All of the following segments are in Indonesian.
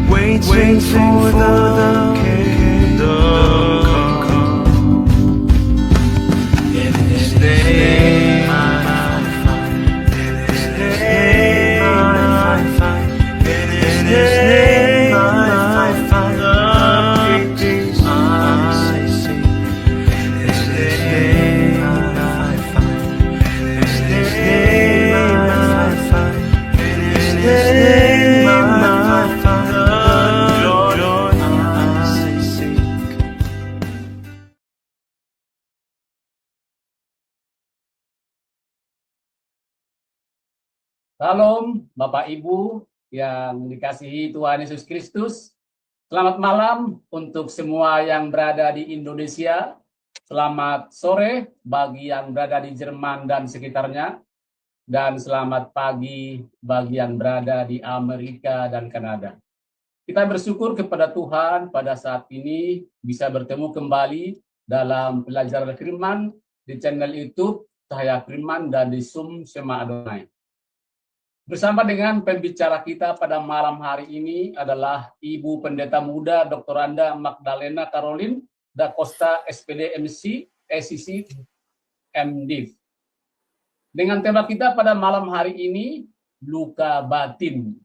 Waiting for the kingdom come. In His name I find. In His name I find. In His name I find the peace I seek. In His name I find. In His name I find. In His name I find the joy I seek. Salam Bapak Ibu yang dikasihi Tuhan Yesus Kristus. Selamat malam untuk semua yang berada di Indonesia. Selamat sore bagi yang berada di Jerman dan sekitarnya. Dan selamat pagi bagi yang berada di Amerika dan Kanada. Kita bersyukur kepada Tuhan pada saat ini bisa bertemu kembali dalam pelajaran firman di channel YouTube Cahaya Firman dan di Zoom Shema Adonai. Bersama dengan pembicara kita pada malam hari ini adalah Ibu Pendeta Muda Dr. Anda Magdalena Caroline da Costa SPD MC SCC MDiv. Dengan tema kita pada malam hari ini, luka batin.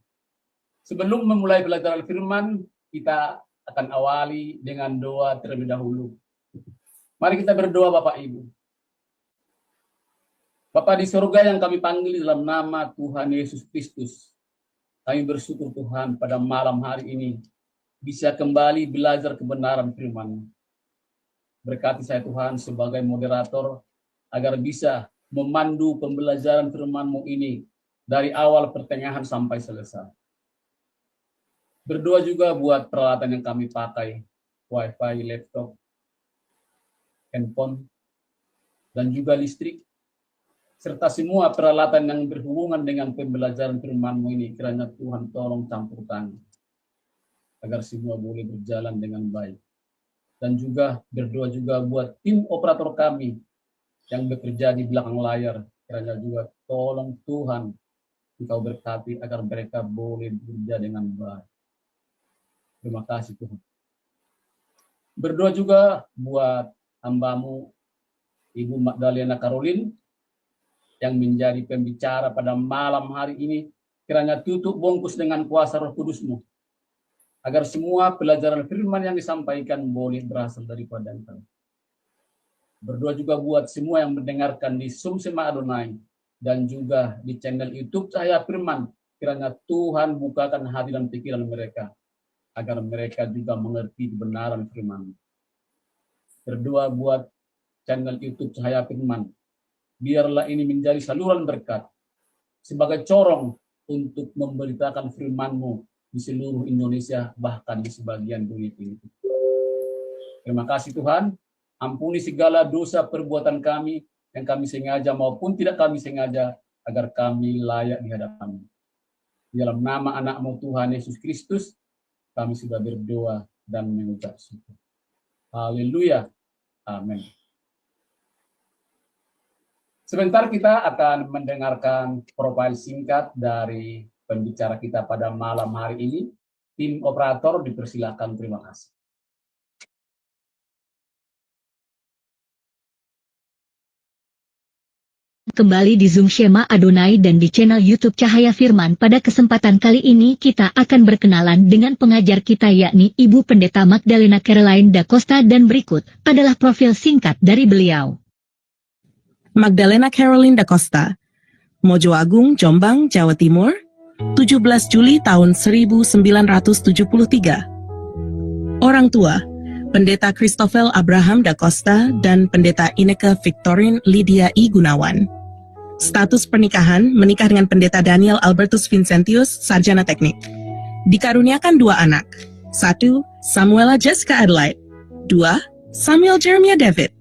Sebelum memulai pelajaran firman, kita akan awali dengan doa terlebih dahulu. Mari kita berdoa Bapak Ibu. Bapa di surga yang kami panggil dalam nama Tuhan Yesus Kristus. Kami bersyukur Tuhan pada malam hari ini bisa kembali belajar kebenaran firman. Berkati saya Tuhan sebagai moderator agar bisa memandu pembelajaran firman-Mu ini dari awal pertengahan sampai selesai. Berdoa juga buat peralatan yang kami pakai, wifi, laptop, handphone, dan juga listrik. Serta semua peralatan yang berhubungan dengan pembelajaran firman-Mu ini, kiranya Tuhan tolong campur tangan, agar semua boleh berjalan dengan baik. Dan juga berdoa juga buat tim operator kami yang bekerja di belakang layar, kiranya juga tolong Tuhan, Engkau berkati agar mereka boleh bekerja dengan baik. Terima kasih Tuhan. Berdoa juga buat hamba-Mu, Ibu Magdalena Caroline, yang menjadi pembicara pada malam hari ini, kiranya tutup bungkus dengan kuasa Roh Kudus-Mu, agar semua pelajaran firman yang disampaikan boleh berasal daripada Engkau. Berdoa juga buat semua yang mendengarkan di Zoom Shema Adonai, dan juga di channel YouTube Cahaya Firman, kiranya Tuhan bukakan hati dan pikiran mereka, agar mereka juga mengerti kebenaran firman. Berdoa buat channel YouTube Cahaya Firman, biarlah ini menjadi saluran berkat sebagai corong untuk memberitakan firman-Mu di seluruh Indonesia, bahkan di sebagian dunia ini. Terima kasih Tuhan, ampuni segala dosa perbuatan kami yang kami sengaja maupun tidak kami sengaja, agar kami layak di hadapan-Mu. Dalam nama anak-Mu Tuhan Yesus Kristus, kami sudah berdoa dan mengucap syukur. Haleluya. Amin. Sebentar kita akan mendengarkan profil singkat dari pembicara kita pada malam hari ini. Tim operator dipersilakan, terima kasih. Kembali di Zoom Shema Adonai dan di channel YouTube Cahaya Firman. Pada kesempatan kali ini kita akan berkenalan dengan pengajar kita, yakni Ibu Pendeta Magdalena Caroline da Costa, dan berikut adalah profil singkat dari beliau. Magdalena Caroline da Costa, Mojo Agung, Jombang, Jawa Timur, 17 Juli tahun 1973. Orang tua, Pendeta Christopher Abraham da Costa dan Pendeta Ineke Victorine Lydia I. Gunawan. Status pernikahan, menikah dengan Pendeta Daniel Albertus Vincentius, Sarjana Teknik. Dikaruniakan 2 anak. 1. Samuela Jessica Adelaide. 2. Samuel Jeremiah David.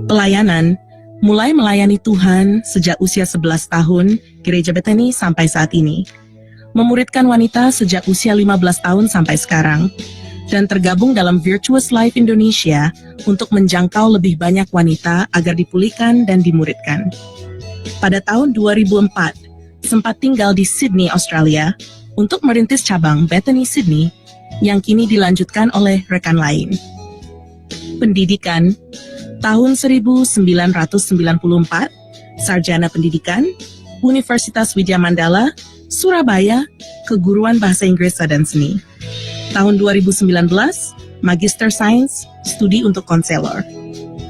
Pelayanan, mulai melayani Tuhan sejak usia 11 tahun, Gereja Bethany sampai saat ini. Memuridkan wanita sejak usia 15 tahun sampai sekarang, dan tergabung dalam Virtuous Life Indonesia untuk menjangkau lebih banyak wanita agar dipulihkan dan dimuridkan. pada tahun 2004 sempat tinggal di Sydney, Australia untuk merintis cabang Bethany Sydney yang kini dilanjutkan oleh rekan lain. Pendidikan tahun 1994, Sarjana Pendidikan, Universitas Widya Mandala, Surabaya, Keguruan Bahasa Inggris dan Seni. Tahun 2019, Magister Sains, Studi untuk Konselor.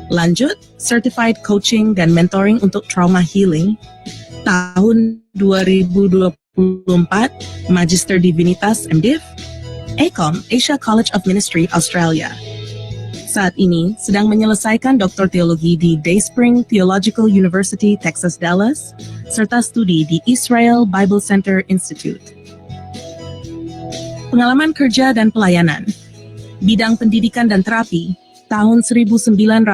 Lanjut, Certified Coaching dan Mentoring untuk Trauma Healing. Tahun 2024, Magister Divinitas MDiv, ACOM, Asia College of Ministry, Australia. Saat ini sedang menyelesaikan Doktor Teologi di Dayspring Theological University, Texas, Dallas, serta studi di Israel Bible Center Institute. Pengalaman kerja dan pelayanan, bidang pendidikan dan terapi, tahun 1996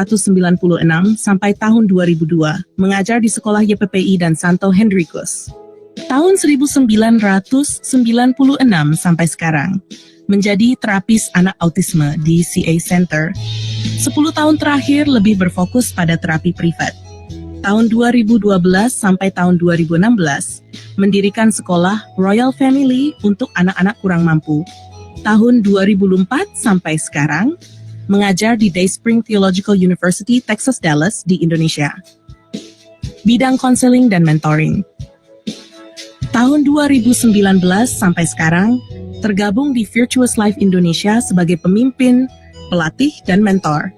sampai tahun 2002, mengajar di sekolah YPPI dan Santo Henricus. Tahun 1996 sampai sekarang, menjadi terapis anak autisme di CA Center. 10 tahun terakhir lebih berfokus pada terapi privat. Tahun 2012 sampai tahun 2016, mendirikan sekolah Royal Family untuk anak-anak kurang mampu. Tahun 2004 sampai sekarang, mengajar di Dayspring Theological University, Texas, Dallas, di Indonesia. Bidang konseling dan mentoring. Tahun 2019 sampai sekarang, tergabung di Virtuous Life Indonesia sebagai pemimpin, pelatih, dan mentor.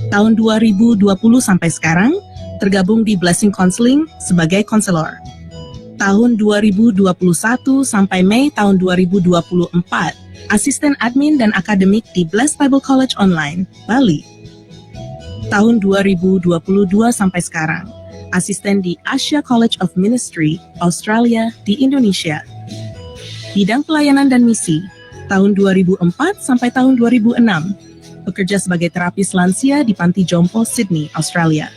Tahun 2020 sampai sekarang, tergabung di Blessing Counseling sebagai konselor. Tahun 2021 sampai Mei tahun 2024, asisten admin dan akademik di Blessed Bible College Online, Bali. Tahun 2022 sampai sekarang, asisten di Asia College of Ministry, Australia, di Indonesia. Bidang pelayanan dan misi, tahun 2004 sampai tahun 2006, bekerja sebagai terapis lansia di Panti Jompo, Sydney, Australia.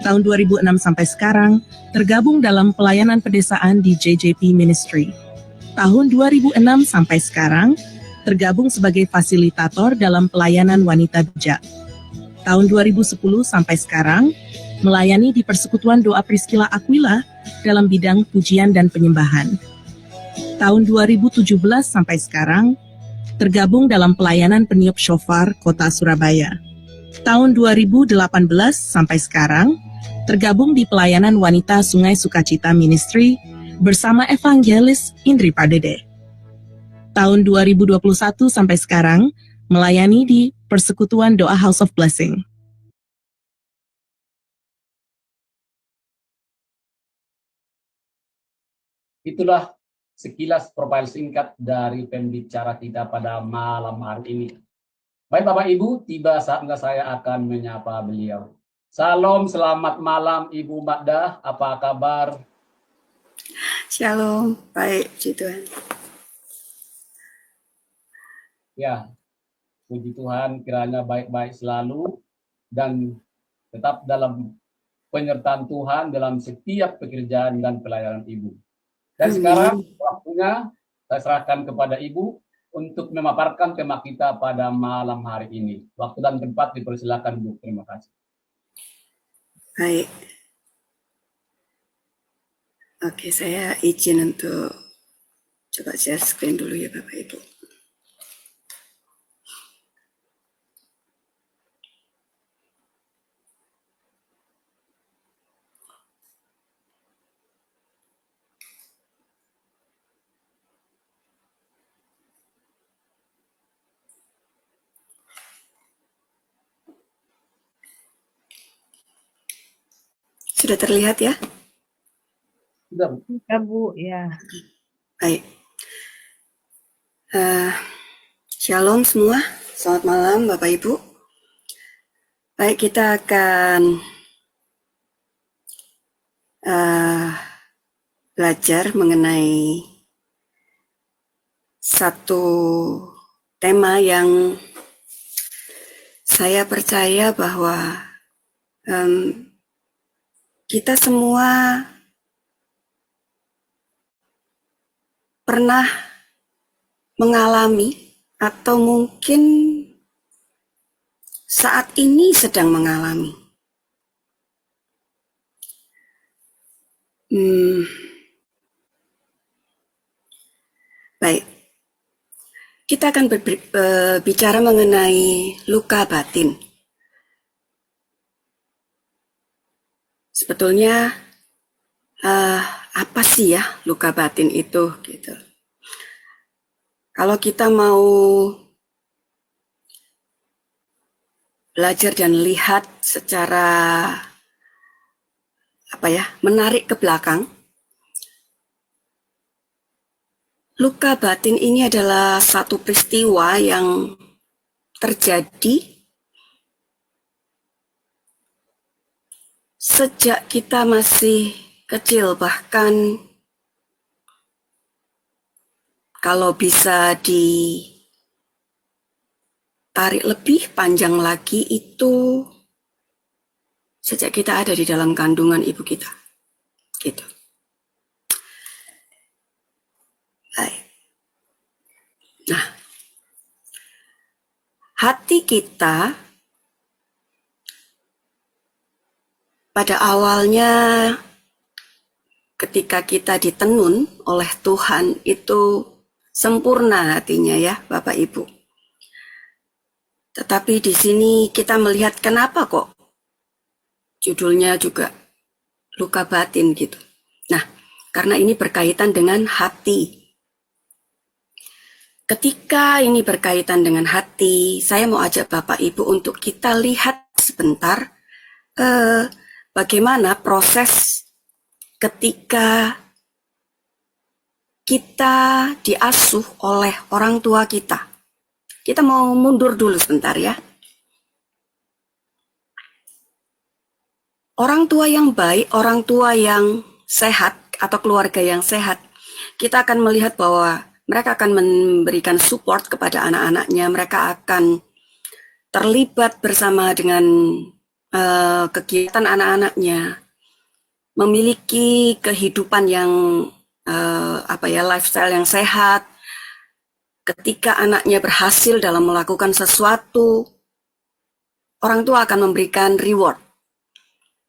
Tahun 2006 sampai sekarang, tergabung dalam pelayanan pedesaan di JJP Ministry. Tahun 2006 sampai sekarang, tergabung sebagai fasilitator dalam pelayanan wanita bijak. Tahun 2010 sampai sekarang, melayani di Persekutuan Doa Priscilla Aquila dalam bidang pujian dan penyembahan. Tahun 2017 sampai sekarang, tergabung dalam pelayanan peniup shofar Kota Surabaya. Tahun 2018 sampai sekarang, tergabung di pelayanan wanita Sungai Sukacita Ministry bersama Evangelis Indri Pardede. Tahun 2021 sampai sekarang, melayani di Persekutuan Doa House of Blessing. Itulah sekilas profil singkat dari pembicara kita pada malam hari ini. Baik Bapak Ibu, tiba saatnya saya akan menyapa beliau. Salam, selamat malam Ibu Magda, apa kabar? Shalom, baik Puji Tuhan. Ya, puji Tuhan kiranya baik-baik selalu dan tetap dalam penyertaan Tuhan dalam setiap pekerjaan dan pelayanan Ibu. Dan sekarang waktunya saya serahkan kepada Ibu untuk memaparkan tema kita pada malam hari ini. Waktu dan tempat dipersilakan Bu. Terima kasih. Baik. Oke, saya izin untuk coba share screen dulu ya Bapak Ibu. Sudah terlihat ya? Sudah, Bu. Ya Bu, ya. Baik. Shalom semua, selamat malam Bapak Ibu. Baik, kita akan belajar mengenai satu tema yang saya percaya bahwa kita semua pernah mengalami atau mungkin saat ini sedang mengalami. Hmm, baik. Kita akan berbicara mengenai luka batin. Sebetulnya apa sih ya luka batin itu gitu. Kalau kita mau belajar dan lihat secara menarik ke belakang, luka batin ini adalah satu peristiwa yang terjadi sejak kita masih kecil, bahkan kalau bisa ditarik lebih panjang lagi itu sejak kita ada di dalam kandungan ibu kita. Gitu. Baik. Nah, hati kita pada awalnya ketika kita ditenun oleh Tuhan itu sempurna hatinya ya Bapak Ibu. Tetapi di sini kita melihat kenapa kok judulnya juga luka batin gitu. Nah, karena ini berkaitan dengan hati. Ketika ini berkaitan dengan hati, saya mau ajak Bapak Ibu untuk kita lihat sebentar bagaimana proses ketika kita diasuh oleh orang tua kita. Kita mau mundur dulu sebentar ya. Orang tua yang baik, orang tua yang sehat atau keluarga yang sehat, kita akan melihat bahwa mereka akan memberikan support kepada anak-anaknya, mereka akan terlibat bersama dengan kegiatan anak-anaknya, memiliki kehidupan yang lifestyle yang sehat. Ketika anaknya berhasil dalam melakukan sesuatu, orang tua akan memberikan reward,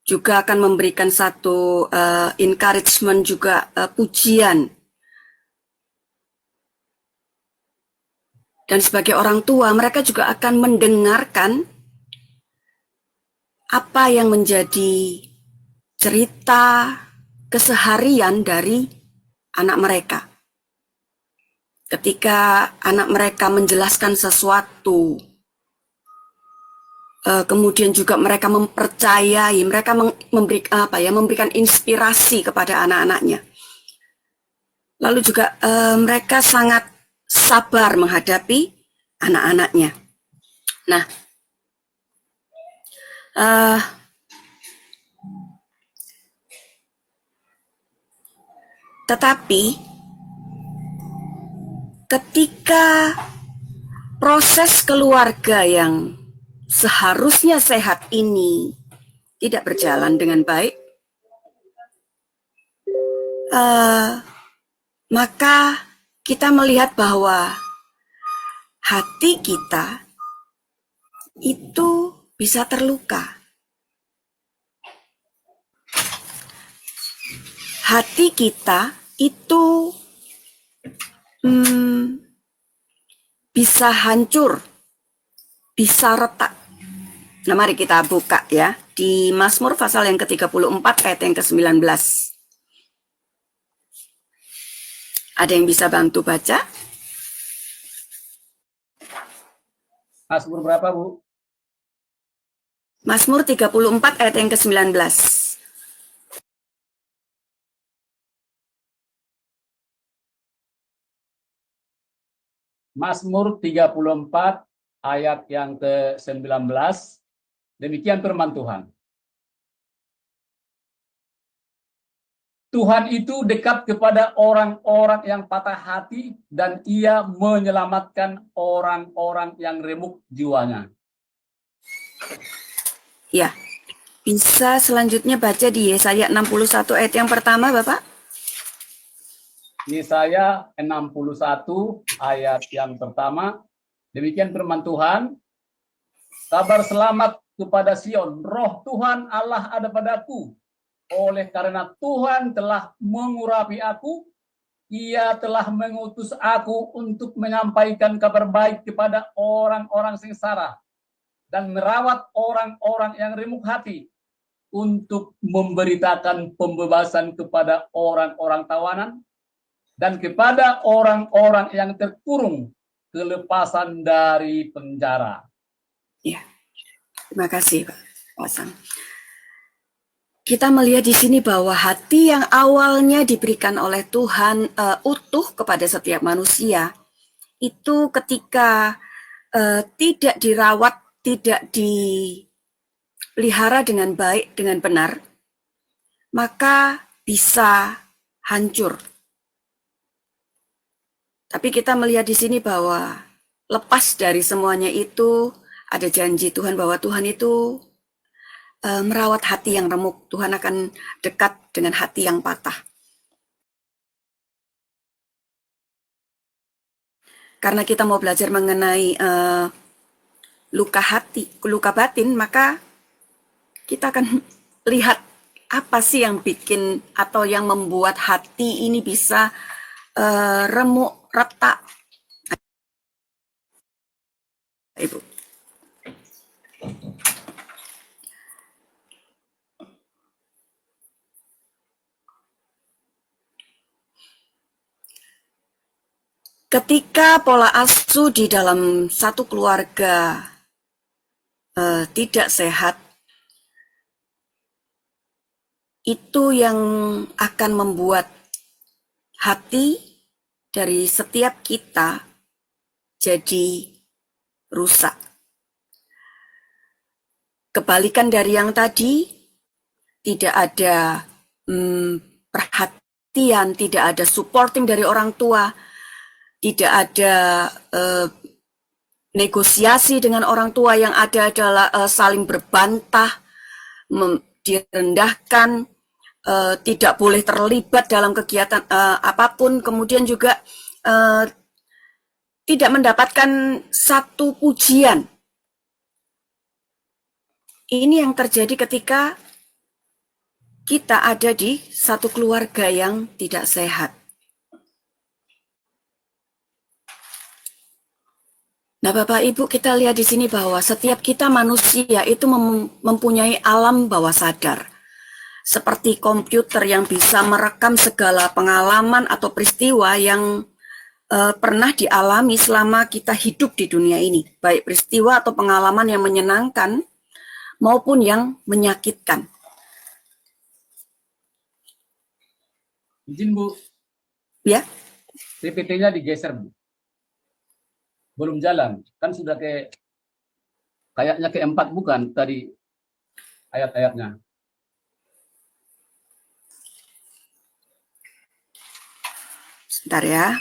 juga akan memberikan satu encouragement, juga pujian. Dan sebagai orang tua, mereka juga akan mendengarkan apa yang menjadi cerita keseharian dari anak mereka. Ketika anak mereka menjelaskan sesuatu, kemudian juga mereka mempercayai, mereka memberikan inspirasi kepada anak-anaknya. Lalu juga mereka sangat sabar menghadapi anak-anaknya. Nah, tetapi ketika proses keluarga yang seharusnya sehat ini tidak berjalan dengan baik, maka kita melihat bahwa hati kita itu bisa terluka. Hati kita itu bisa hancur, bisa retak. Nah, mari kita buka ya di Mazmur pasal yang ke-34 ayat yang ke-19. Ada yang bisa bantu baca? Mazmur berapa, Bu? Mazmur 34 ayat yang ke-19. Mazmur 34 ayat yang ke-19. Demikian firman Tuhan. Tuhan itu dekat kepada orang-orang yang patah hati dan ia menyelamatkan orang-orang yang remuk jiwanya. Ya, bisa selanjutnya baca di Yesaya 61 ayat yang pertama, Bapak. Yesaya 61 ayat yang pertama. Demikian firman Tuhan. Kabar selamat kepada Sion, roh Tuhan Allah ada padaku. Oleh karena Tuhan telah mengurapi aku, Ia telah mengutus aku untuk menyampaikan kabar baik kepada orang-orang sengsara dan merawat orang-orang yang remuk hati, untuk memberitakan pembebasan kepada orang-orang tawanan dan kepada orang-orang yang terkurung kelepasan dari penjara. Ya, terima kasih Pak Pasang. Kita melihat di sini bahwa hati yang awalnya diberikan oleh Tuhan utuh kepada setiap manusia, itu ketika tidak dirawat, tidak dipelihara dengan baik, dengan benar, maka bisa hancur. Tapi kita melihat di sini bahwa lepas dari semuanya itu, ada janji Tuhan bahwa Tuhan itu merawat hati yang remuk. Tuhan akan dekat dengan hati yang patah. Karena kita mau belajar mengenai luka hati, luka batin, maka kita akan lihat apa sih yang bikin atau yang membuat hati ini bisa remuk, retak. Ibu. Ketika pola asuh di dalam satu keluarga tidak sehat, itu yang akan membuat hati dari setiap kita jadi rusak. Kebalikan dari yang tadi, tidak ada perhatian, tidak ada supporting dari orang tua, tidak ada negosiasi dengan orang tua, yang ada adalah saling berbantah, direndahkan, tidak boleh terlibat dalam kegiatan apapun, kemudian juga tidak mendapatkan satu pujian. Ini yang terjadi ketika kita ada di satu keluarga yang tidak sehat. Nah, Bapak Ibu, kita lihat di sini bahwa setiap kita manusia itu mempunyai alam bawah sadar. Seperti komputer yang bisa merekam segala pengalaman atau peristiwa yang pernah dialami selama kita hidup di dunia ini. Baik peristiwa atau pengalaman yang menyenangkan maupun yang menyakitkan. Izin Bu. Ya. PPT-nya digeser Bu. Belum jalan, kan sudah kayaknya ke-4 bukan tadi ayat-ayatnya. Sebentar ya.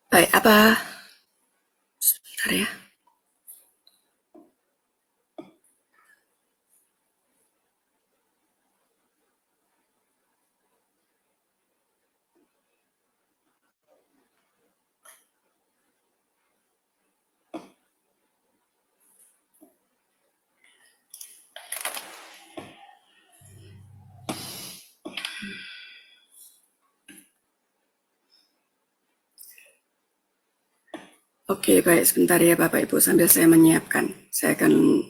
Baik, apa? Sebentar ya. Oke, baik, sebentar ya Bapak Ibu, sambil saya menyiapkan. Saya akan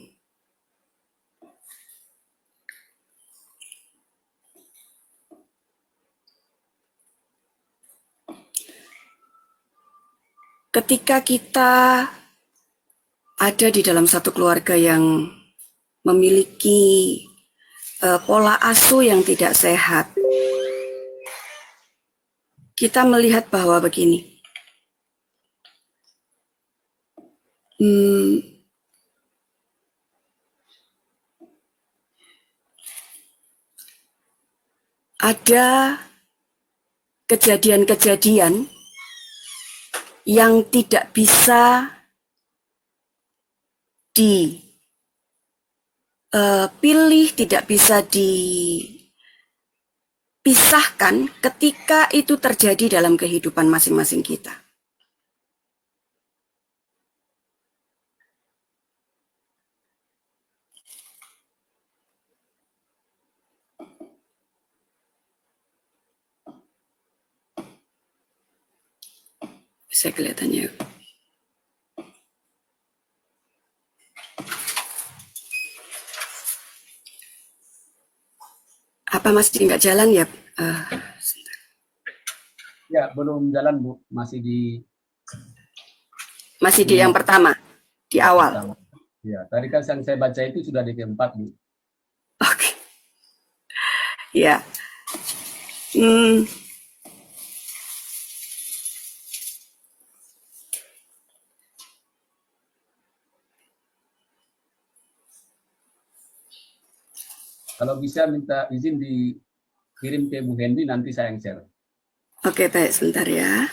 ketika kita ada di dalam satu keluarga yang memiliki pola asuh yang tidak sehat, kita melihat bahwa begini, ada kejadian-kejadian yang tidak bisa dipilih, tidak bisa dipisahkan ketika itu terjadi dalam kehidupan masing-masing kita. Bisa kelihatannya. Apa masih nggak jalan ya? Ya, belum jalan Bu, masih di yang pertama, di awal. pertama. Ya, tadi kan yang saya baca itu sudah di keempat Bu. Oke. Ya. Kalau bisa minta izin dikirim ke Bu Hendy, nanti saya yang share. Oke, baik, sebentar ya.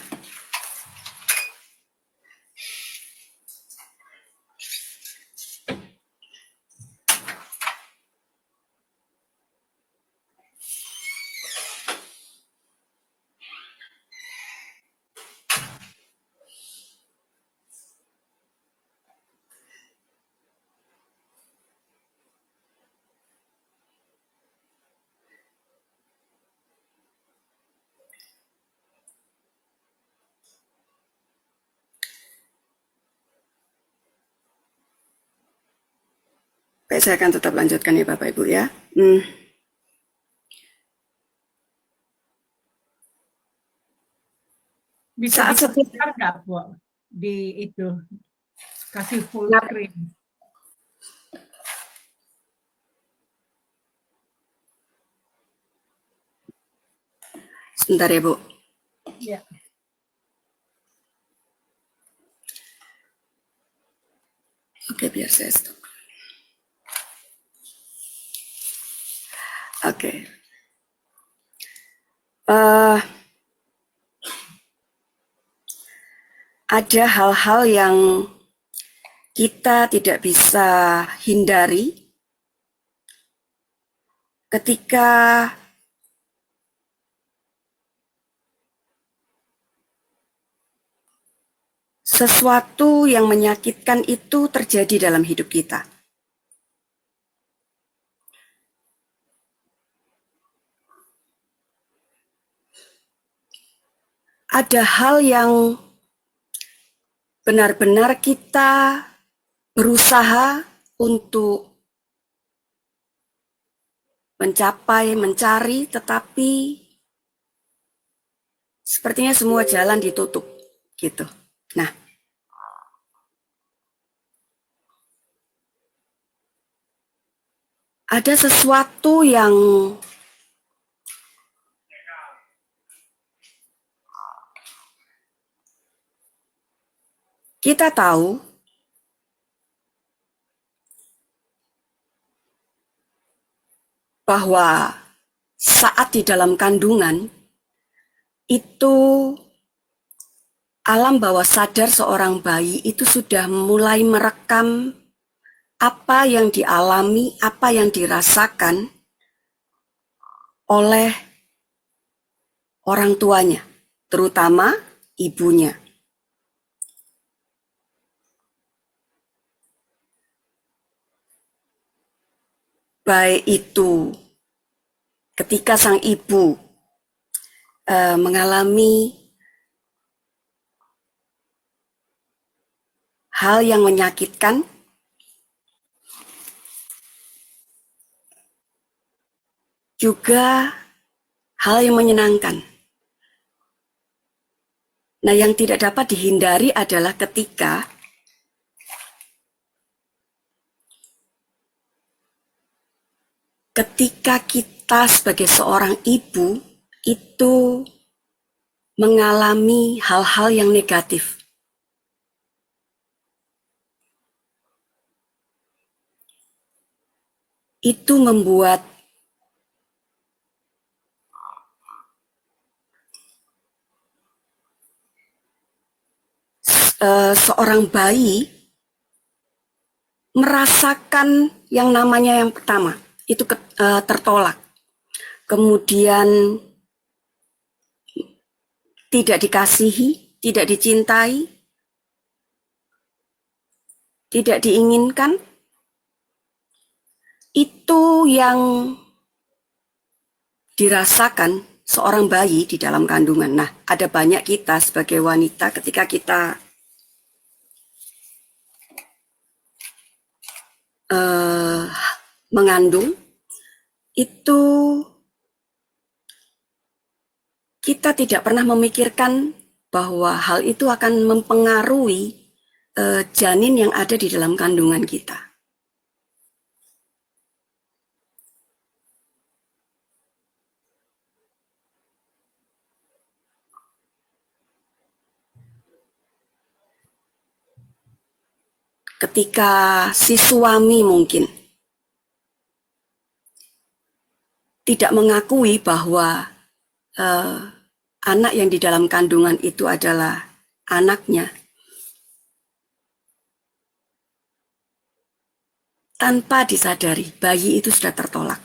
Baik, saya akan tetap lanjutkan ya Bapak Ibu ya. Bisa Saat diputar nggak, Bu? Di itu, kasih full Nah. screen. Sebentar ya Bu. Ya. Oke, biar saya stop. Oke. Ada hal-hal yang kita tidak bisa hindari ketika sesuatu yang menyakitkan itu terjadi dalam hidup kita. Ada hal yang benar-benar kita berusaha untuk mencapai, mencari, tetapi sepertinya semua jalan ditutup, gitu. Nah, ada sesuatu yang kita tahu bahwa saat di dalam kandungan itu alam bawah sadar seorang bayi itu sudah mulai merekam apa yang dialami, apa yang dirasakan oleh orang tuanya, terutama ibunya. Baik itu ketika sang ibu mengalami hal yang menyakitkan, juga hal yang menyenangkan. Nah, yang tidak dapat dihindari adalah ketika ketika kita sebagai seorang ibu itu mengalami hal-hal yang negatif. Itu membuat seorang bayi merasakan yang namanya yang pertama, itu tertolak. Kemudian tidak dikasihi, tidak dicintai, tidak diinginkan. Itu yang dirasakan seorang bayi di dalam kandungan. Nah, ada banyak kita sebagai wanita ketika kita mengandung, itu kita tidak pernah memikirkan bahwa hal itu akan mempengaruhi janin yang ada di dalam kandungan kita. Ketika si suami mungkin tidak mengakui bahwa anak yang di dalam kandungan itu adalah anaknya, tanpa disadari bayi itu sudah tertolak.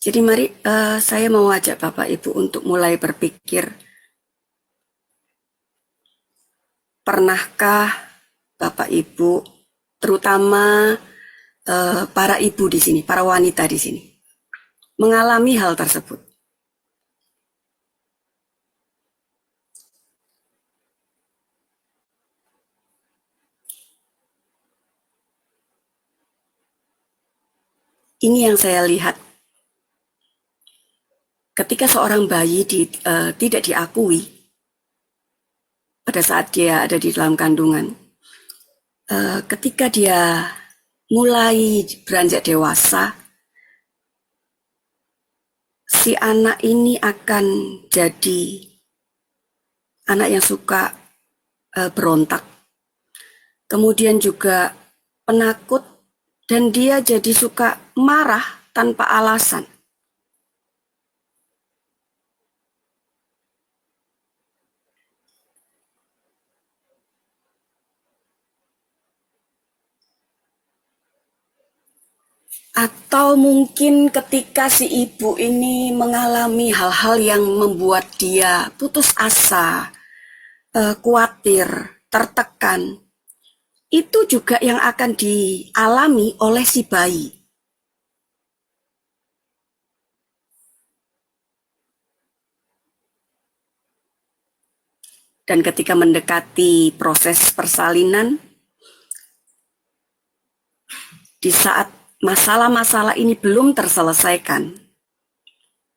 Jadi mari saya mau ajak Bapak Ibu untuk mulai berpikir, pernahkah Bapak Ibu, terutama para ibu di sini, para wanita di sini, mengalami hal tersebut? Ini yang saya lihat. Ketika seorang bayi tidak diakui pada saat dia ada di dalam kandungan, ketika dia mulai beranjak dewasa, si anak ini akan jadi anak yang suka berontak, kemudian juga penakut, dan dia jadi suka marah tanpa alasan. Atau mungkin ketika si ibu ini mengalami hal-hal yang membuat dia putus asa, khawatir, tertekan, itu juga yang akan dialami oleh si bayi. Dan ketika mendekati proses persalinan, di saat masalah-masalah ini belum terselesaikan,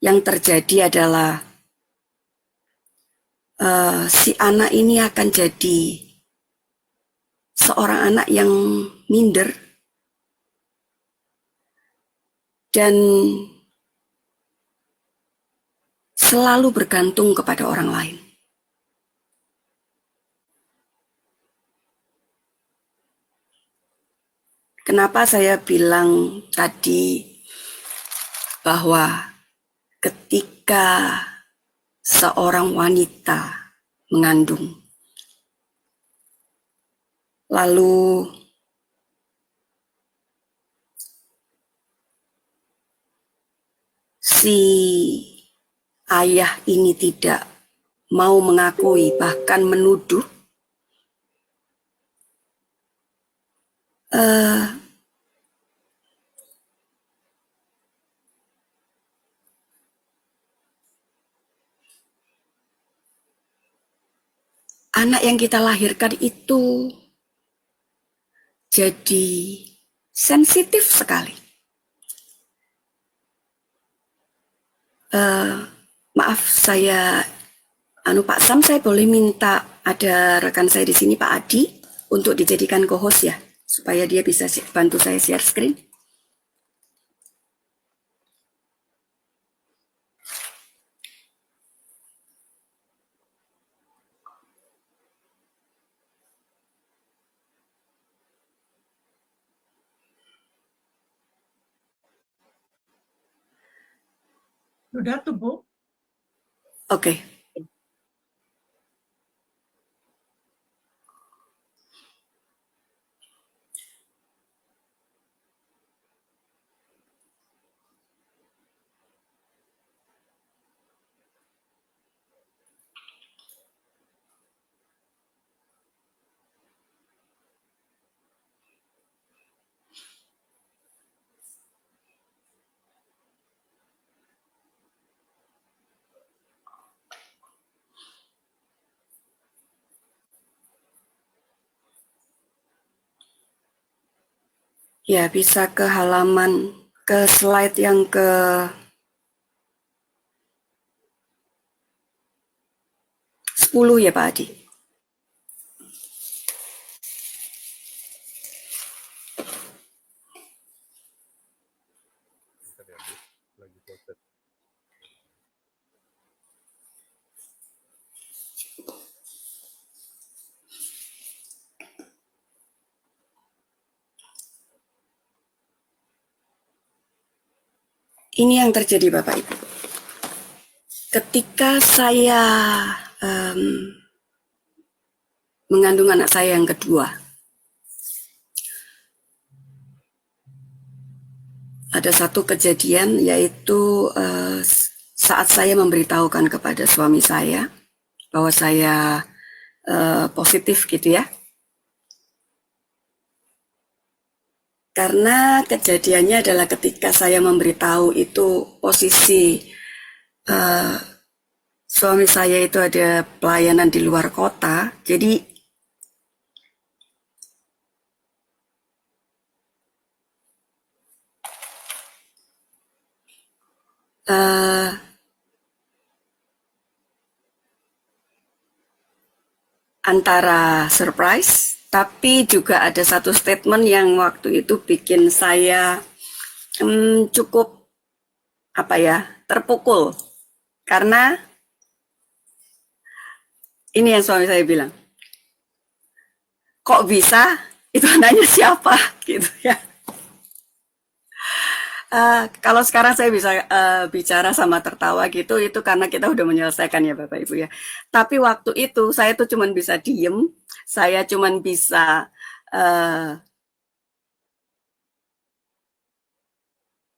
yang terjadi adalah si anak ini akan jadi seorang anak yang minder dan selalu bergantung kepada orang lain. Kenapa saya bilang tadi bahwa ketika seorang wanita mengandung, lalu si ayah ini tidak mau mengakui, bahkan menuduh, anak yang kita lahirkan itu jadi sensitif sekali. Maaf, saya Pak Sam, saya boleh minta ada rekan saya di sini, Pak Adi, untuk dijadikan co-host ya, supaya dia bisa bantu saya share screen. Sudah tuh, Bu. Oke. Ya, bisa ke slide yang ke 10 ya Pak Adi. Ini yang terjadi Bapak Ibu. Ketika saya mengandung anak saya yang kedua, ada satu kejadian yaitu saat saya memberitahukan kepada suami saya bahwa saya positif gitu ya. Karena kejadiannya adalah ketika saya memberitahu itu posisi suami saya itu ada pelayanan di luar kota, jadi antara surprise, tapi juga ada satu statement yang waktu itu bikin saya cukup terpukul. Karena ini yang suami saya bilang, kok bisa? Itu anaknya siapa? Gitu ya. Kalau sekarang saya bisa bicara sama tertawa gitu, itu karena kita udah menyelesaikan ya Bapak Ibu ya. Tapi waktu itu saya tuh cuman bisa diem, saya cuman bisa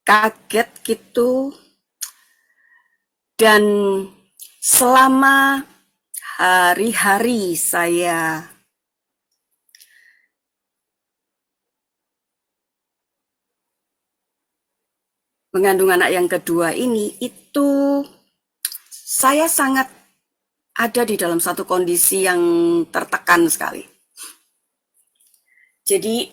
kaget gitu. Dan selama hari-hari saya mengandung anak yang kedua ini, itu saya sangat ada di dalam satu kondisi yang tertekan sekali. Jadi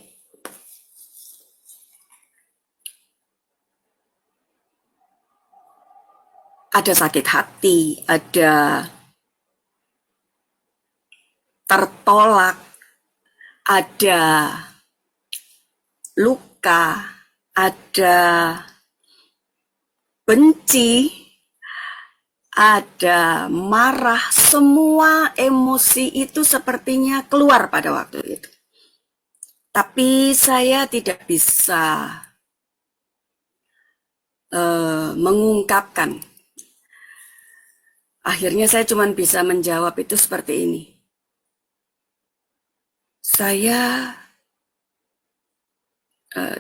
ada sakit hati, ada tertolak, ada luka, ada benci, ada marah, semua emosi itu sepertinya keluar pada waktu itu. Tapi saya tidak bisa mengungkapkan. Akhirnya saya cuma bisa menjawab itu seperti ini. Saya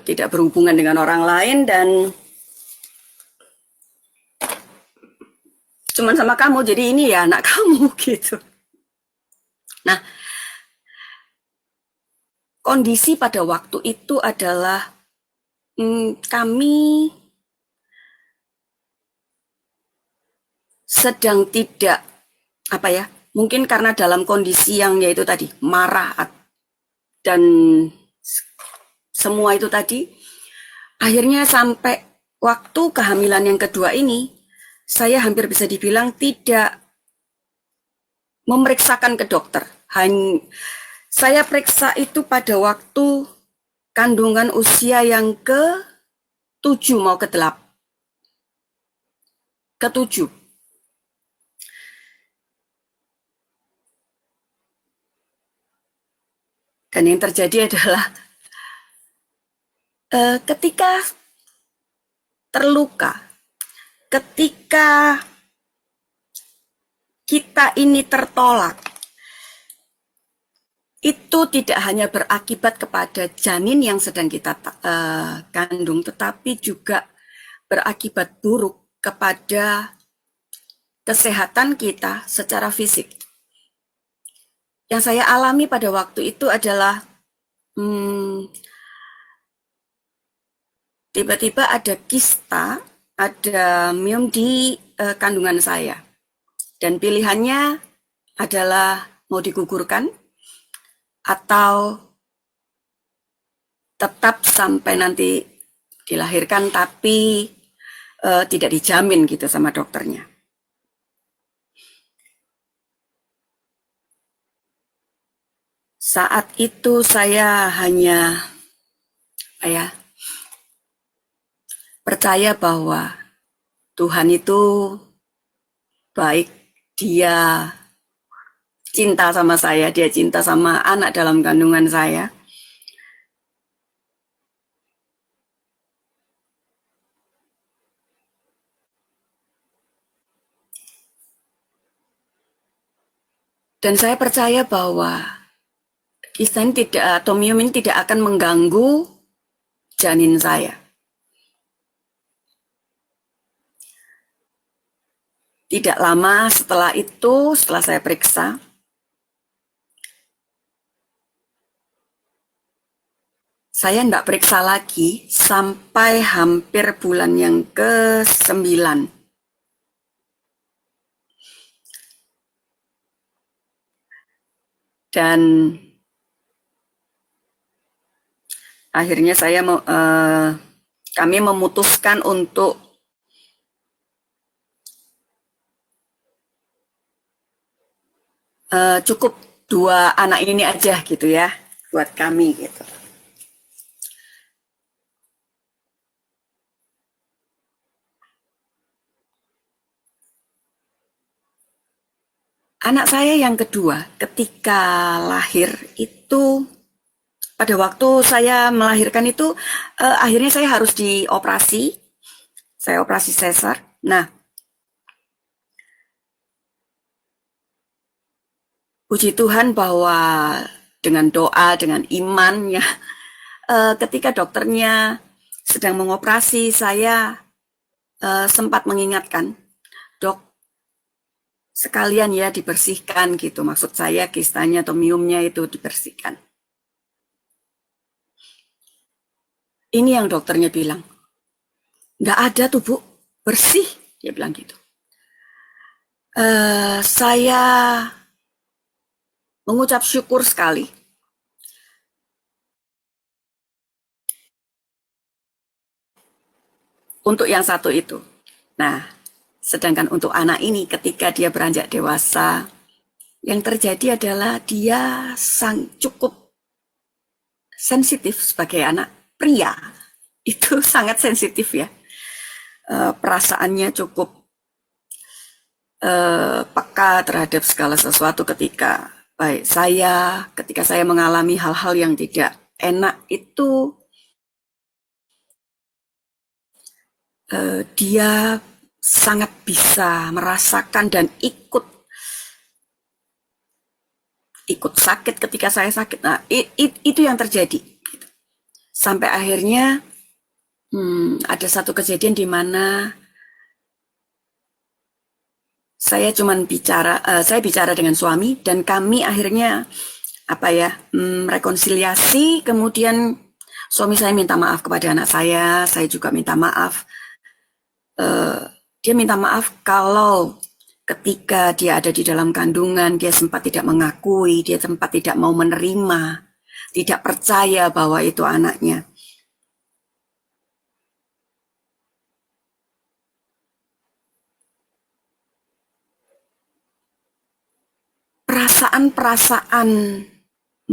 tidak berhubungan dengan orang lain dan cuman sama kamu, jadi ini ya anak kamu gitu. Nah, kondisi pada waktu itu adalah kami sedang tidak mungkin karena dalam kondisi yang yaitu tadi marah dan semua itu tadi, akhirnya sampai waktu kehamilan yang kedua ini saya hampir bisa dibilang tidak memeriksakan ke dokter. Saya periksa itu pada waktu kandungan usia yang ke-7 mau ke-8. Ke-7. Dan yang terjadi adalah ketika terluka, ketika kita ini tertolak, itu tidak hanya berakibat kepada janin yang sedang kita kandung, tetapi juga berakibat buruk kepada kesehatan kita secara fisik. Yang saya alami pada waktu itu adalah tiba-tiba ada kista, ada miom di kandungan saya. Dan pilihannya adalah mau digugurkan atau tetap sampai nanti dilahirkan, tapi tidak dijamin gitu sama dokternya. Saat itu saya hanya percaya bahwa Tuhan itu baik, Dia cinta sama saya, Dia cinta sama anak dalam kandungan saya. Dan saya percaya bahwa kista ini tidak, atau miom ini tidak akan mengganggu janin saya. Tidak lama setelah itu, setelah saya periksa, saya tidak periksa lagi sampai hampir bulan yang ke-9. Dan akhirnya kami memutuskan untuk cukup 2 anak ini aja gitu ya, buat kami gitu. Anak saya yang kedua ketika lahir itu, pada waktu saya melahirkan itu, akhirnya saya harus dioperasi, saya operasi sesar. Nah, puji Tuhan bahwa dengan doa, dengan iman ya, ketika dokternya sedang mengoperasi, saya sempat mengingatkan, Dok, sekalian ya dibersihkan gitu. Maksud saya kistanya atau miomnya itu dibersihkan. Ini yang dokternya bilang, nggak ada tuh Bu, bersih, dia bilang gitu. Saya mengucap syukur sekali. Untuk yang satu itu. Nah, sedangkan untuk anak ini ketika dia beranjak dewasa, yang terjadi adalah dia cukup sensitif sebagai anak pria. Itu sangat sensitif ya. Perasaannya cukup peka terhadap segala sesuatu ketika saya mengalami hal-hal yang tidak enak itu, dia sangat bisa merasakan dan ikut sakit ketika saya sakit. Nah, itu yang terjadi. Sampai akhirnya ada satu kejadian di mana saya bicara dengan suami dan kami akhirnya rekonsiliasi. Kemudian suami saya minta maaf kepada anak saya juga minta maaf. Dia minta maaf kalau ketika dia ada di dalam kandungan, dia sempat tidak mengakui, dia sempat tidak mau menerima, tidak percaya bahwa itu anaknya. Perasaan-perasaan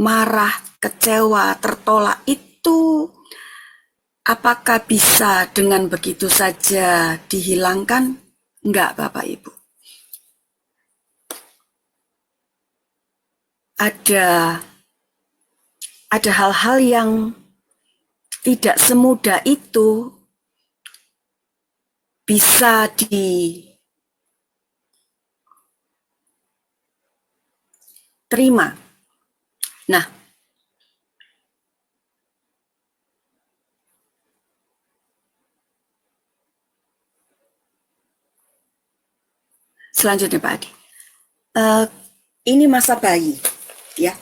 marah, kecewa, tertolak itu apakah bisa dengan begitu saja dihilangkan? Enggak, Bapak Ibu. Ada hal-hal yang tidak semudah itu bisa diterima. Nah, selanjutnya Pak Adi. Ini masa bayi, ya.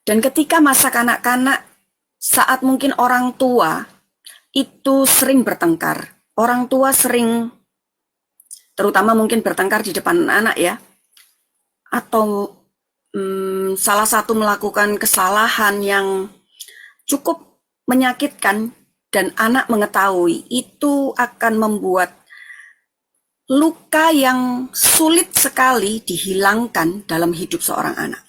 Dan ketika masa kanak-kanak, saat mungkin orang tua itu sering bertengkar. Orang tua sering, terutama mungkin bertengkar di depan anak ya. Atau salah satu melakukan kesalahan yang cukup menyakitkan dan anak mengetahui, itu akan membuat luka yang sulit sekali dihilangkan dalam hidup seorang anak.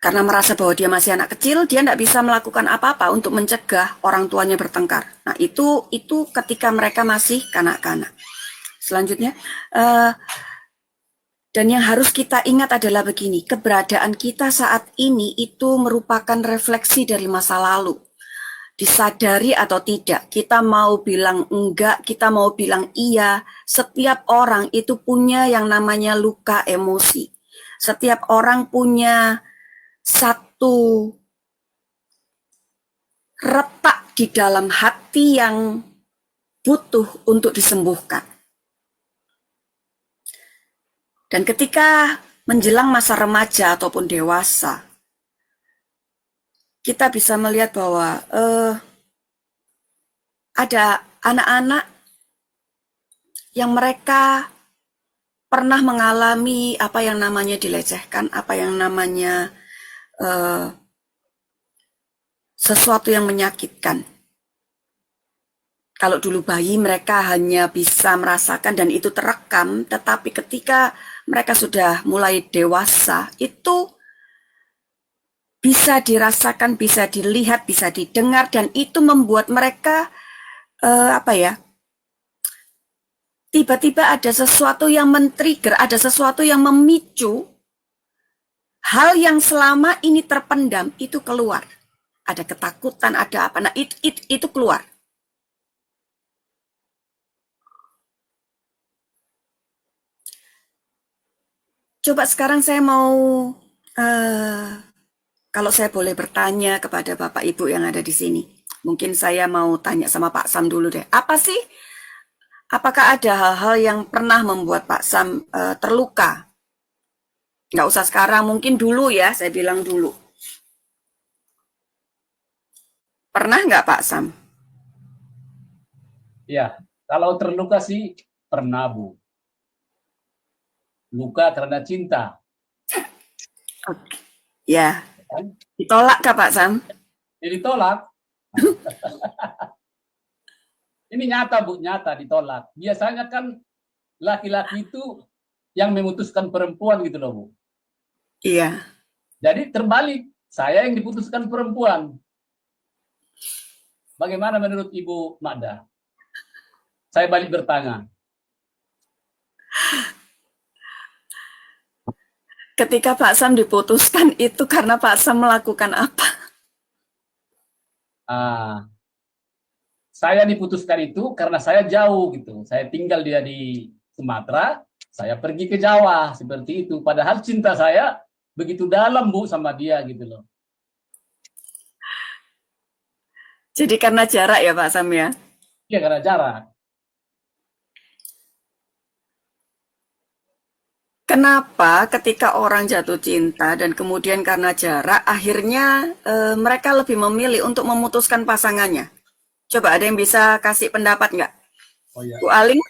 Karena merasa bahwa dia masih anak kecil, dia tidak bisa melakukan apa-apa untuk mencegah orang tuanya bertengkar. Nah, itu ketika mereka masih kanak-kanak. Selanjutnya, dan yang harus kita ingat adalah begini, keberadaan kita saat ini itu merupakan refleksi dari masa lalu. Disadari atau tidak, kita mau bilang enggak, kita mau bilang iya, setiap orang itu punya yang namanya luka emosi. Setiap orang punya satu retak di dalam hati yang butuh untuk disembuhkan. Dan ketika menjelang masa remaja ataupun dewasa, kita bisa melihat bahwa ada anak-anak yang mereka pernah mengalami apa yang namanya dilecehkan, apa yang namanya sesuatu yang menyakitkan. Kalau dulu bayi mereka hanya bisa merasakan dan itu terekam, tetapi ketika mereka sudah mulai dewasa, itu bisa dirasakan, bisa dilihat, bisa didengar, dan itu membuat mereka tiba-tiba ada sesuatu yang men-trigger, ada sesuatu yang memicu hal yang selama ini terpendam itu keluar. Ada ketakutan, ada apa? Nah, itu keluar. Coba sekarang saya mau, kalau saya boleh bertanya kepada Bapak Ibu yang ada di sini. Mungkin saya mau tanya sama Pak Sam dulu deh. Apakah ada hal-hal yang pernah membuat Pak Sam terluka? Nggak usah sekarang, mungkin dulu ya, saya bilang dulu. Pernah nggak Pak Sam? Ya, kalau terluka sih pernah, Bu. Luka karena cinta. Oke. Ya, ditolak kah Pak Sam? Jadi tolak. Ini nyata, Bu, nyata ditolak. Biasanya kan laki-laki itu yang memutuskan perempuan gitu loh, Bu. Iya. Jadi terbalik, saya yang diputuskan perempuan. Bagaimana menurut Ibu Mada? Saya balik bertanya. Ketika Pak Sam diputuskan itu karena Pak Sam melakukan apa? Saya diputuskan itu karena saya jauh gitu. Saya tinggal dia di Sumatera, saya pergi ke Jawa seperti itu. Padahal cinta saya begitu dalam, Bu, sama dia gitu loh. Jadi karena jarak ya Pak Sam ya? Iya, karena jarak. Kenapa ketika orang jatuh cinta dan kemudian karena jarak, akhirnya mereka lebih memilih untuk memutuskan pasangannya? Coba ada yang bisa kasih pendapat nggak? Oh ya. Bu Aling?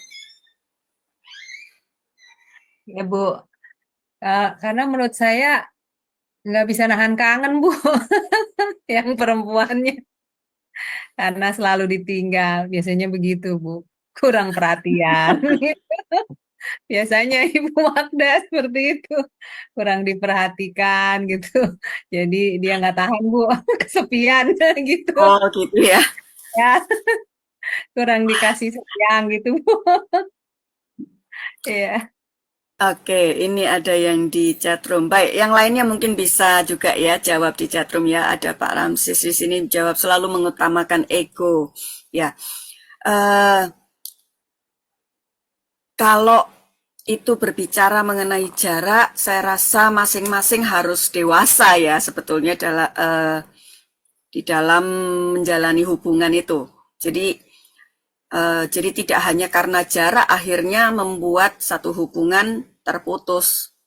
Ya Bu, karena menurut saya nggak bisa nahan kangen Bu, yang perempuannya. Karena selalu ditinggal, biasanya begitu Bu. Kurang perhatian. Biasanya Ibu Magda seperti itu, kurang diperhatikan gitu. Jadi dia nggak tahan Bu, kesepian gitu. Oh gitu ya. Ya, kurang dikasih sayang gitu Bu. Iya. Oke, ini ada yang di chatroom. Baik, yang lainnya mungkin bisa juga ya jawab di chatroom ya. Ada Pak Ramsis di sini jawab selalu mengutamakan ego. Ya, kalau itu berbicara mengenai jarak, saya rasa masing-masing harus dewasa ya sebetulnya di dalam menjalani hubungan itu. Jadi tidak hanya karena jarak akhirnya membuat satu hubungan terputus.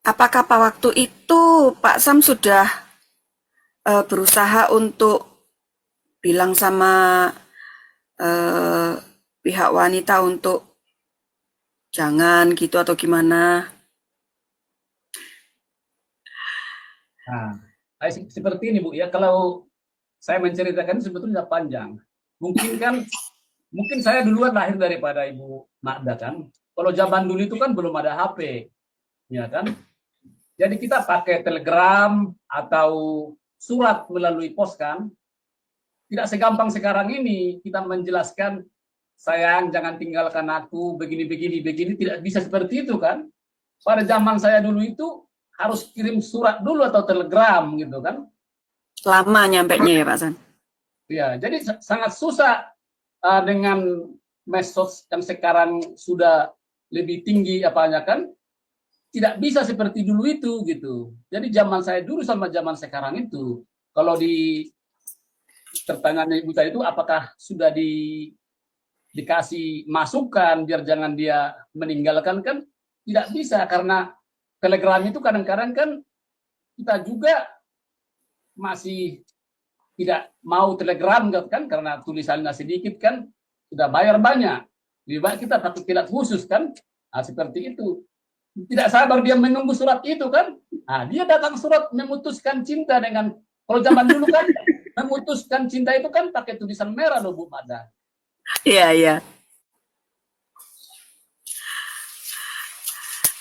Apakah Pak waktu itu Pak Sam sudah berusaha untuk bilang sama pihak wanita untuk jangan gitu atau gimana? Nah, seperti ini Bu ya, kalau saya menceritakan sebetulnya panjang. Mungkin saya duluan lahir daripada Ibu Magda kan. Kalau zaman dulu itu kan belum ada HP, ya kan. Jadi kita pakai telegram atau surat melalui pos kan. Tidak segampang sekarang ini kita menjelaskan, sayang jangan tinggalkan aku, begini, tidak bisa seperti itu kan. Pada zaman saya dulu itu harus kirim surat dulu atau telegram gitu kan. Lama nyampainya ya Pak San? Ya, jadi sangat susah dengan medsos yang sekarang sudah lebih tinggi apanya kan. Tidak bisa seperti dulu itu gitu. Jadi zaman saya dulu sama zaman sekarang itu, kalau pertanyaan Ibu tadi itu apakah sudah dikasih masukan biar jangan dia meninggalkan kan tidak bisa, karena telegram itu kadang-kadang kan kita juga masih tidak mau telegram kan karena tulisannya sedikit kan, sudah bayar banyak, lebih baik kita pakai kilat khusus kan. Nah, seperti itu. Tidak sabar dia menunggu surat itu kan. Nah, dia datang surat memutuskan cinta dengan, kalau zaman dulu kan memutuskan cinta itu kan pakai tulisan merah loh Bu Magda. Iya, iya.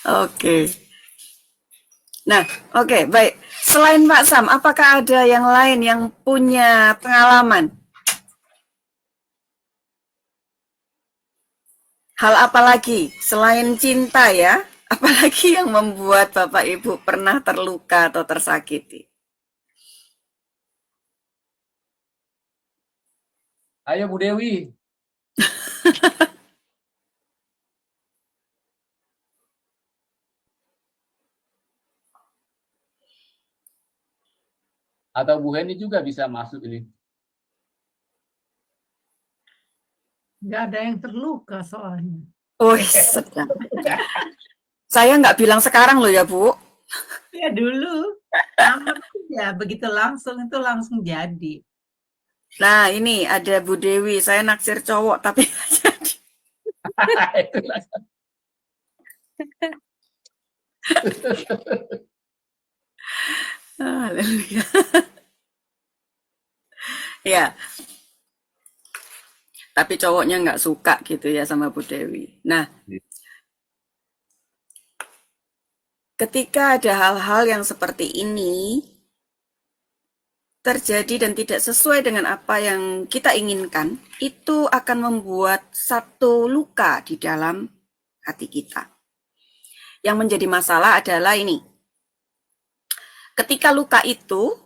Oke. Nah, oke, baik. Selain Pak Sam, apakah ada yang lain yang punya pengalaman? Hal apa lagi selain cinta ya? Apalagi yang membuat Bapak Ibu pernah terluka atau tersakiti? Ayo Bu Dewi. Atau Bu Heni juga bisa masuk ini. Nggak ada yang terluka soalnya. Oh, sedang. Saya nggak bilang sekarang loh ya Bu. Ya dulu. Amat ya, begitu langsung itu langsung jadi. Nah ini ada Bu Dewi, saya naksir cowok tapi nggak jadi. Itulah. Haleluya. Ya. Tapi cowoknya nggak suka gitu ya sama Bu Dewi. Nah, ketika ada hal-hal yang seperti ini terjadi dan tidak sesuai dengan apa yang kita inginkan, itu akan membuat satu luka di dalam hati kita. Yang menjadi masalah adalah ini. Ketika luka itu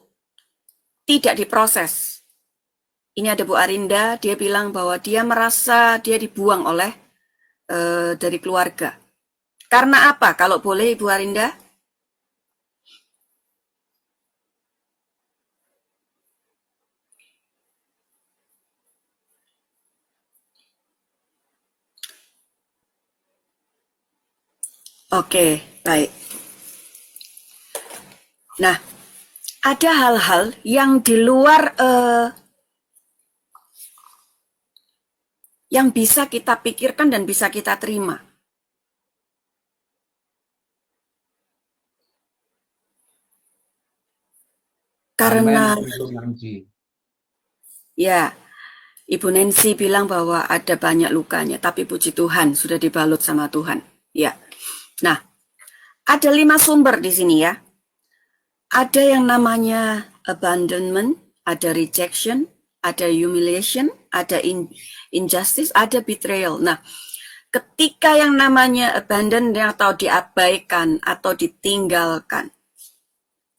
tidak diproses. Ini ada Bu Arinda, dia bilang bahwa dia merasa dia dibuang oleh dari keluarga. Karena apa? Kalau boleh Ibu Arinda? Oke, baik. Nah, ada hal-hal yang di luar yang bisa kita pikirkan dan bisa kita terima. Karena ya, Ibu Nancy bilang bahwa ada banyak lukanya, tapi puji Tuhan sudah dibalut sama Tuhan. Ya. Nah, ada 5 sumber di sini ya. Ada yang namanya abandonment, ada rejection, ada humiliation, ada injustice, ada betrayal. Nah, ketika yang namanya abandon atau diabaikan atau ditinggalkan,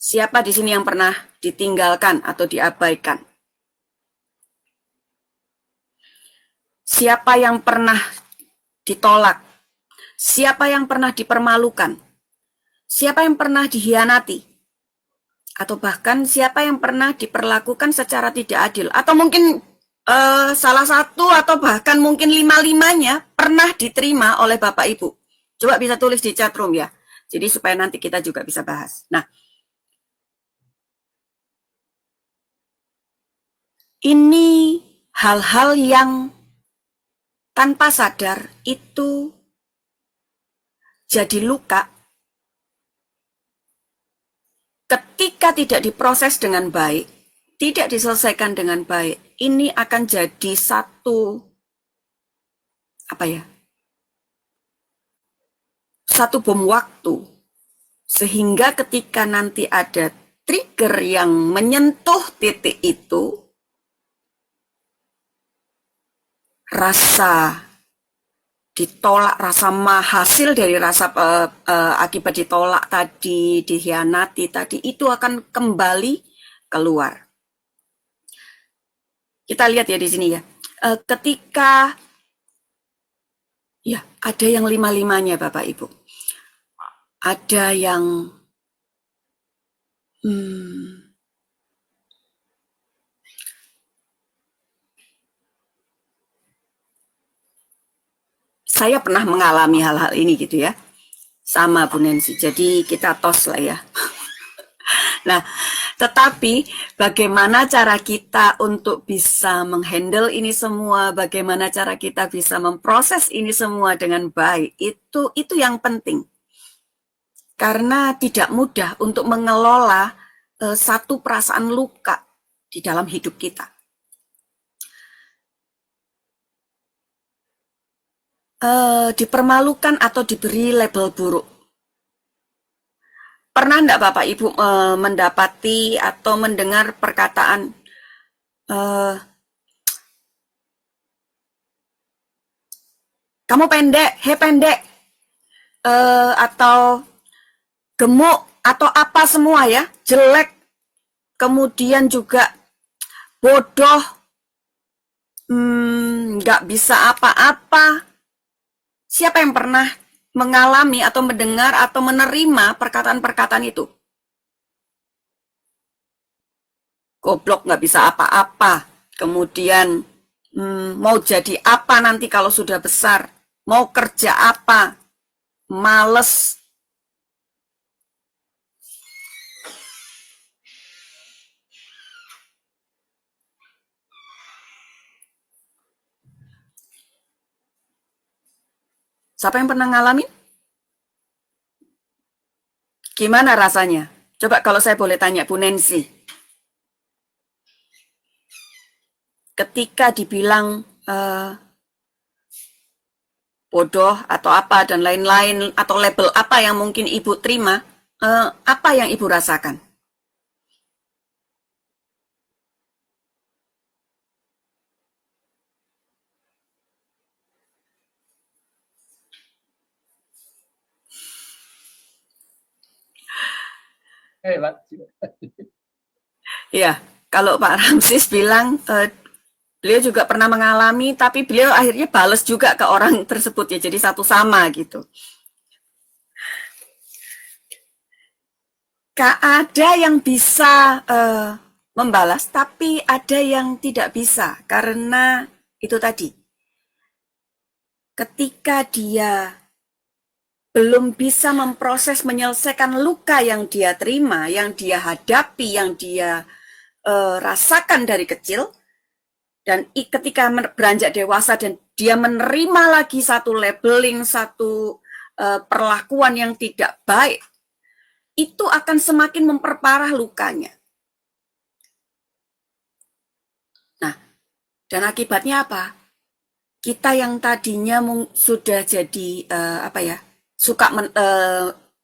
siapa di sini yang pernah ditinggalkan atau diabaikan? Siapa yang pernah ditolak? Siapa yang pernah dipermalukan? Siapa yang pernah dihianati? Atau bahkan siapa yang pernah diperlakukan secara tidak adil? Atau mungkin salah satu atau bahkan mungkin lima-limanya pernah diterima oleh Bapak Ibu. Coba bisa tulis di chat room ya. Jadi supaya nanti kita juga bisa bahas. Nah, ini hal-hal yang tanpa sadar itu jadi luka ketika tidak diproses dengan baik, tidak diselesaikan dengan baik. Ini akan jadi satu satu bom waktu, sehingga ketika nanti ada trigger yang menyentuh titik itu, rasa ditolak, rasa hasil dari rasa akibat ditolak tadi, dikhianati tadi, itu akan kembali keluar. Kita lihat ya di sini ya, ketika ya ada yang lima-limanya Bapak Ibu, ada yang saya pernah mengalami hal-hal ini gitu ya, sama Bu Nancy. Jadi kita tos lah ya. Nah, tetapi bagaimana cara kita untuk bisa menghandle ini semua, bagaimana cara kita bisa memproses ini semua dengan baik, itu yang penting. Karena tidak mudah untuk mengelola satu perasaan luka di dalam hidup kita. Dipermalukan atau diberi label buruk. Pernah enggak Bapak Ibu mendapati atau mendengar perkataan kamu pendek, pendek, atau gemuk, atau apa semua ya, jelek, kemudian juga bodoh, nggak bisa apa-apa. Siapa yang pernah mengalami atau mendengar atau menerima perkataan-perkataan itu? Goblok, nggak bisa apa-apa. Kemudian mau jadi apa nanti kalau sudah besar? Mau kerja apa? Males. Siapa yang pernah ngalamin? Gimana rasanya? Coba kalau saya boleh tanya Bu Nancy. Ketika dibilang bodoh atau apa dan lain-lain, atau label apa yang mungkin Ibu terima, apa yang Ibu rasakan? Hebat. Ya, kalau Pak Ramsis bilang beliau juga pernah mengalami, tapi beliau akhirnya balas juga ke orang tersebut ya, jadi satu sama gitu. Ada yang bisa membalas, tapi ada yang tidak bisa, karena itu tadi. Ketika dia belum bisa memproses, menyelesaikan luka yang dia terima, yang dia hadapi, yang dia rasakan dari kecil, dan ketika beranjak dewasa dan dia menerima lagi satu labeling, satu perlakuan yang tidak baik, itu akan semakin memperparah lukanya. Nah, dan akibatnya apa? Kita yang tadinya sudah jadi suka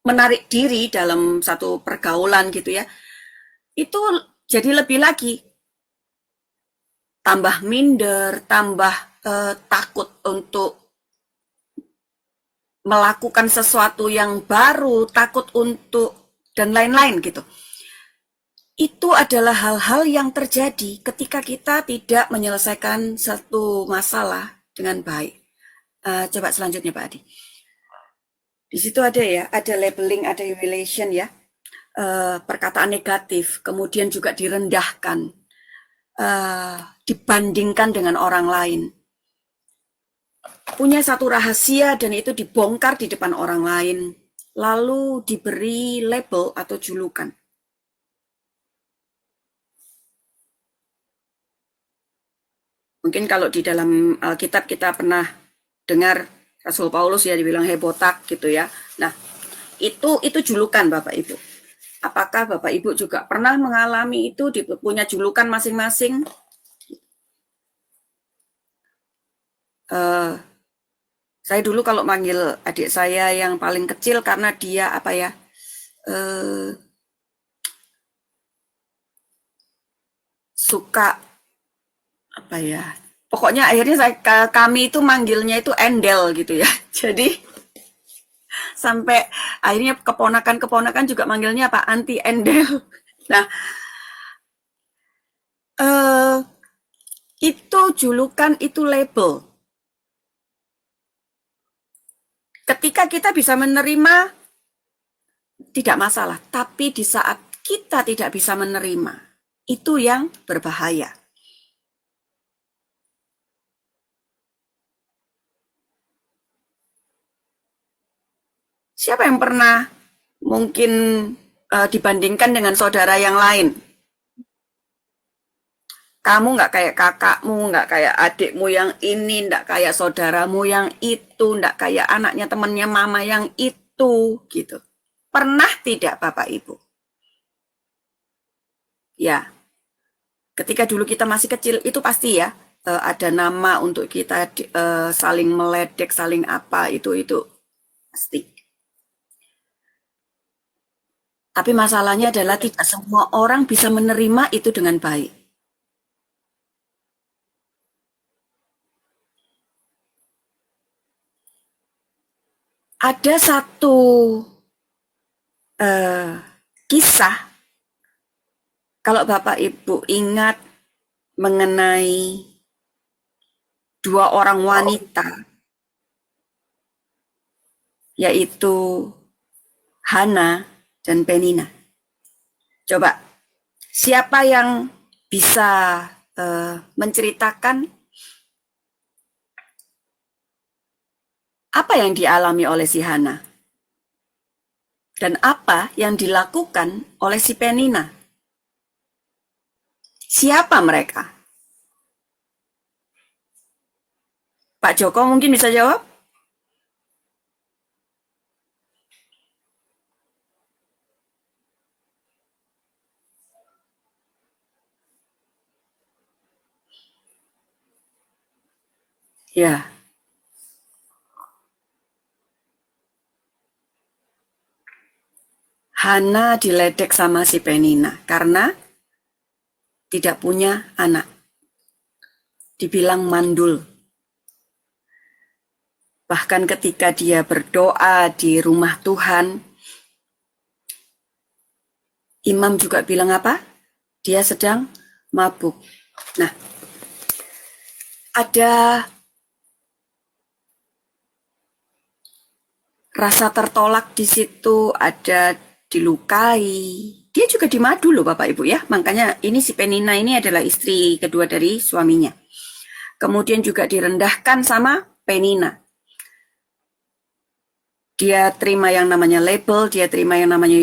menarik diri dalam satu pergaulan gitu ya, itu jadi lebih lagi tambah minder, tambah takut untuk melakukan sesuatu yang baru, takut untuk dan lain-lain gitu. Itu adalah hal-hal yang terjadi ketika kita tidak menyelesaikan satu masalah dengan baik. Coba selanjutnya Pak Adi. Di situ ada ya, ada labeling, ada humiliation ya, perkataan negatif, kemudian juga direndahkan, dibandingkan dengan orang lain. Punya satu rahasia dan itu dibongkar di depan orang lain, lalu diberi label atau julukan. Mungkin kalau di dalam Alkitab kita pernah dengar Rasul Paulus ya dibilang hebotak gitu ya. Nah, itu julukan Bapak Ibu. Apakah Bapak Ibu juga pernah mengalami itu, punya julukan masing-masing? Saya dulu kalau manggil adik saya yang paling kecil karena dia apa ya, suka apa ya, pokoknya akhirnya kami itu manggilnya itu Endel gitu ya. Jadi sampai akhirnya keponakan juga manggilnya apa, Anti Endel. Nah, itu julukan, itu label. Ketika kita bisa menerima, tidak masalah. Tapi di saat kita tidak bisa menerima, itu yang berbahaya. Siapa yang pernah mungkin dibandingkan dengan saudara yang lain? Kamu nggak kayak kakakmu, nggak kayak adikmu yang ini, nggak kayak saudaramu yang itu, nggak kayak anaknya temannya mama yang itu, gitu. Pernah tidak Bapak Ibu? Ya, ketika dulu kita masih kecil itu pasti ya ada nama untuk kita saling meledek, saling apa itu pasti. Tapi masalahnya adalah tidak semua orang bisa menerima itu dengan baik. Ada satu kisah, kalau Bapak Ibu ingat mengenai dua orang wanita, yaitu Hana dan Penina. Coba, siapa yang bisa menceritakan apa yang dialami oleh si Hana? Dan apa yang dilakukan oleh si Penina? Siapa mereka? Pak Joko mungkin bisa jawab? Ya. Hana diledek sama si Penina karena tidak punya anak. Dibilang mandul. Bahkan ketika dia berdoa di rumah Tuhan, imam juga bilang apa? Dia sedang mabuk. Nah, ada rasa tertolak di situ, ada dilukai. Dia juga dimadu loh Bapak Ibu ya. Makanya ini si Penina ini adalah istri kedua dari suaminya. Kemudian juga direndahkan sama Penina. Dia terima yang namanya label, dia terima yang namanya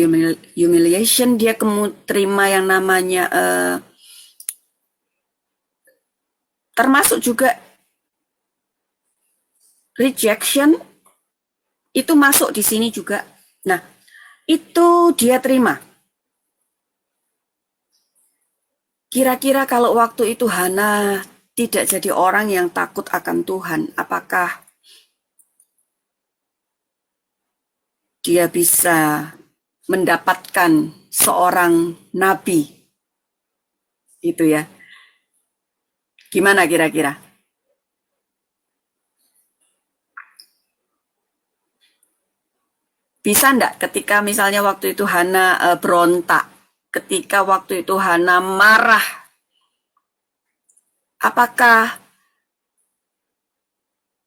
humiliation, dia terima yang namanya termasuk juga rejection, itu masuk di sini juga. Nah, itu dia terima. Kira-kira kalau waktu itu Hana tidak jadi orang yang takut akan Tuhan, apakah dia bisa mendapatkan seorang nabi? Itu ya. Gimana kira-kira? Bisa enggak ketika misalnya waktu itu Hana berontak, ketika waktu itu Hana marah, apakah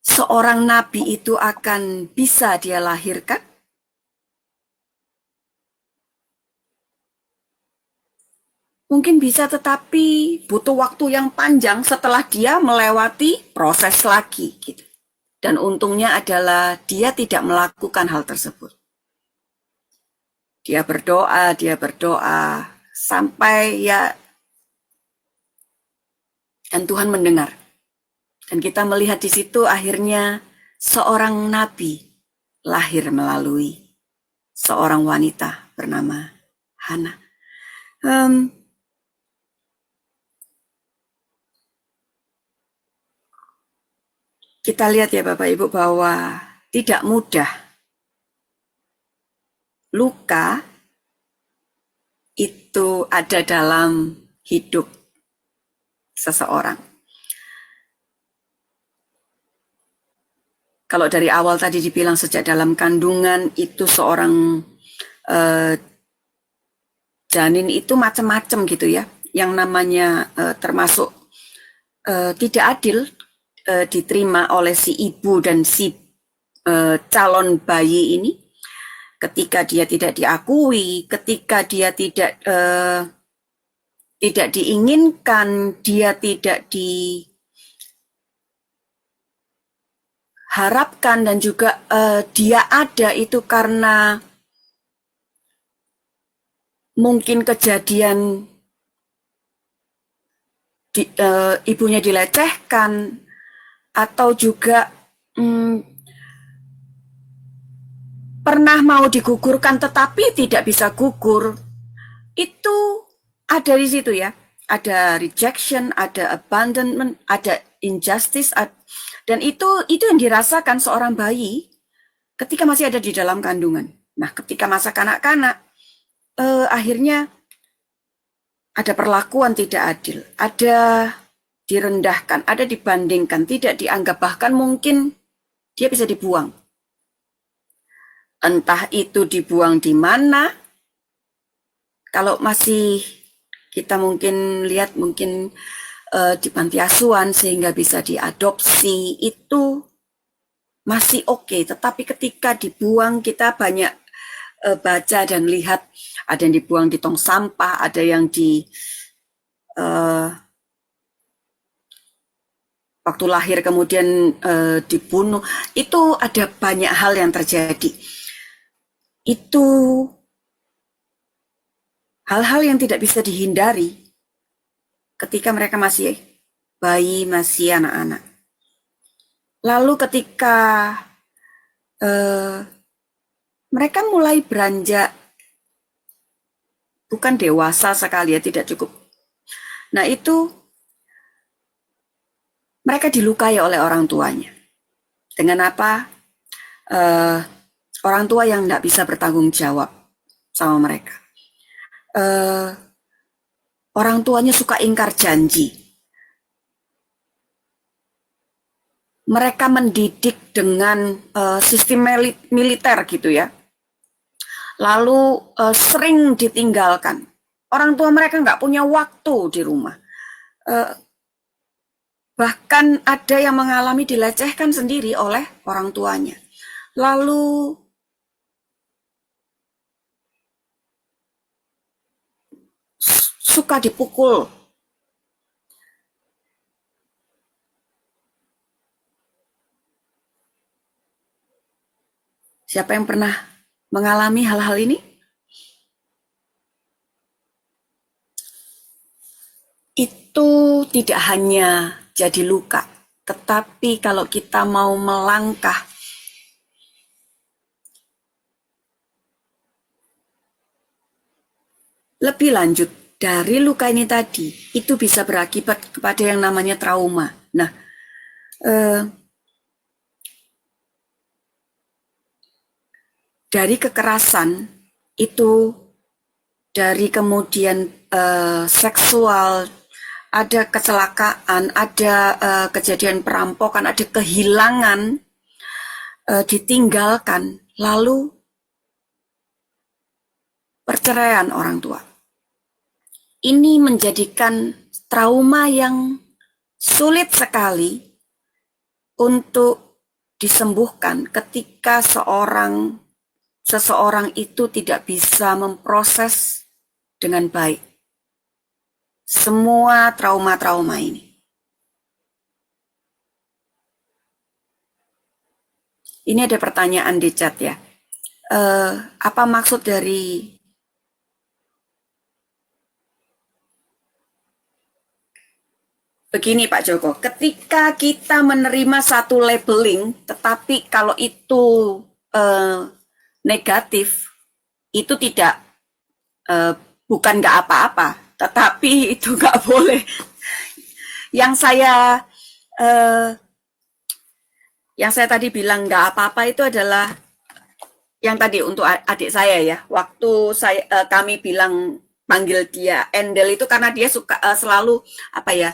seorang nabi itu akan bisa dia lahirkan? Mungkin bisa, tetapi butuh waktu yang panjang setelah dia melewati proses lagi gitu. Dan untungnya adalah dia tidak melakukan hal tersebut. Dia berdoa sampai ya, dan Tuhan mendengar. Dan kita melihat di situ akhirnya seorang nabi lahir melalui seorang wanita bernama Hana. Kita lihat ya Bapak Ibu bahwa tidak mudah. Luka itu ada dalam hidup seseorang. Kalau dari awal tadi dibilang sejak dalam kandungan itu seorang janin itu macam-macam gitu ya. Yang namanya termasuk tidak adil diterima oleh si ibu dan si calon bayi ini. Ketika dia tidak diakui, ketika dia tidak diinginkan, dia tidak diharapkan, dan juga dia ada itu karena mungkin kejadian ibunya dilecehkan, atau juga pernah mau digugurkan tetapi tidak bisa gugur. Itu ada di situ ya. Ada rejection, ada abandonment, ada injustice, dan itu yang dirasakan seorang bayi ketika masih ada di dalam kandungan. Nah, ketika masa kanak-kanak, akhirnya ada perlakuan tidak adil, ada direndahkan, ada dibandingkan, tidak dianggap, bahkan mungkin dia bisa dibuang. Entah itu dibuang di mana. Kalau masih kita mungkin lihat mungkin di panti asuhan sehingga bisa diadopsi, itu masih oke. Tetapi ketika dibuang, kita banyak baca dan lihat ada yang dibuang di tong sampah, ada yang di waktu lahir kemudian dibunuh. Itu ada banyak hal yang terjadi. Itu hal-hal yang tidak bisa dihindari ketika mereka masih bayi, masih anak-anak. Lalu ketika mereka mulai beranjak, bukan dewasa sekali ya, tidak cukup. Nah itu mereka dilukai oleh orang tuanya. Dengan apa? Orang tua yang tidak bisa bertanggung jawab sama mereka. Orang tuanya suka ingkar janji. Mereka mendidik dengan sistem militer gitu ya. Lalu sering ditinggalkan. Orang tua mereka nggak punya waktu di rumah. Bahkan ada yang mengalami dilecehkan sendiri oleh orang tuanya. Lalu suka dipukul. Siapa yang pernah mengalami hal-hal ini? Itu tidak hanya jadi luka, tetapi kalau kita mau melangkah lebih lanjut dari luka ini tadi, itu bisa berakibat kepada yang namanya trauma. Nah, dari kekerasan itu, dari kemudian seksual, ada kecelakaan, ada kejadian perampokan, ada kehilangan, ditinggalkan, lalu perceraian orang tua. Ini menjadikan trauma yang sulit sekali untuk disembuhkan ketika seseorang itu tidak bisa memproses dengan baik semua trauma-trauma ini. Ini ada pertanyaan di chat ya. Apa maksud dari begini Pak Joko, ketika kita menerima satu labeling, tetapi kalau itu negatif, itu tidak bukan nggak apa-apa, tetapi itu nggak boleh. Yang saya tadi bilang nggak apa-apa itu adalah yang tadi untuk adik saya ya. Waktu kami bilang panggil dia Endel itu karena dia suka selalu apa ya?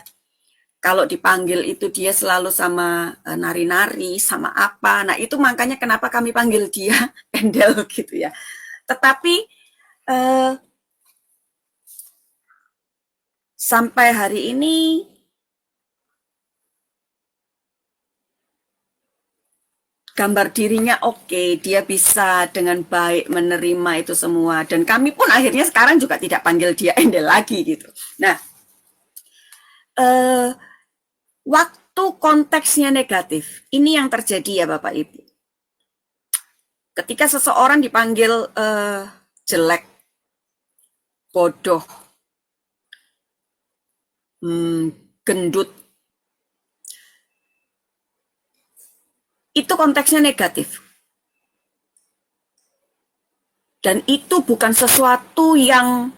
Kalau dipanggil itu dia selalu sama nari-nari, sama apa. Nah itu makanya kenapa kami panggil dia Endel gitu ya. Tetapi sampai hari ini gambar dirinya oke, dia bisa dengan baik menerima itu semua. Dan kami pun akhirnya sekarang juga tidak panggil dia Endel lagi gitu. Nah, waktu konteksnya negatif, ini yang terjadi ya Bapak Ibu. Ketika seseorang dipanggil jelek, bodoh, gendut, itu konteksnya negatif. Dan itu bukan sesuatu yang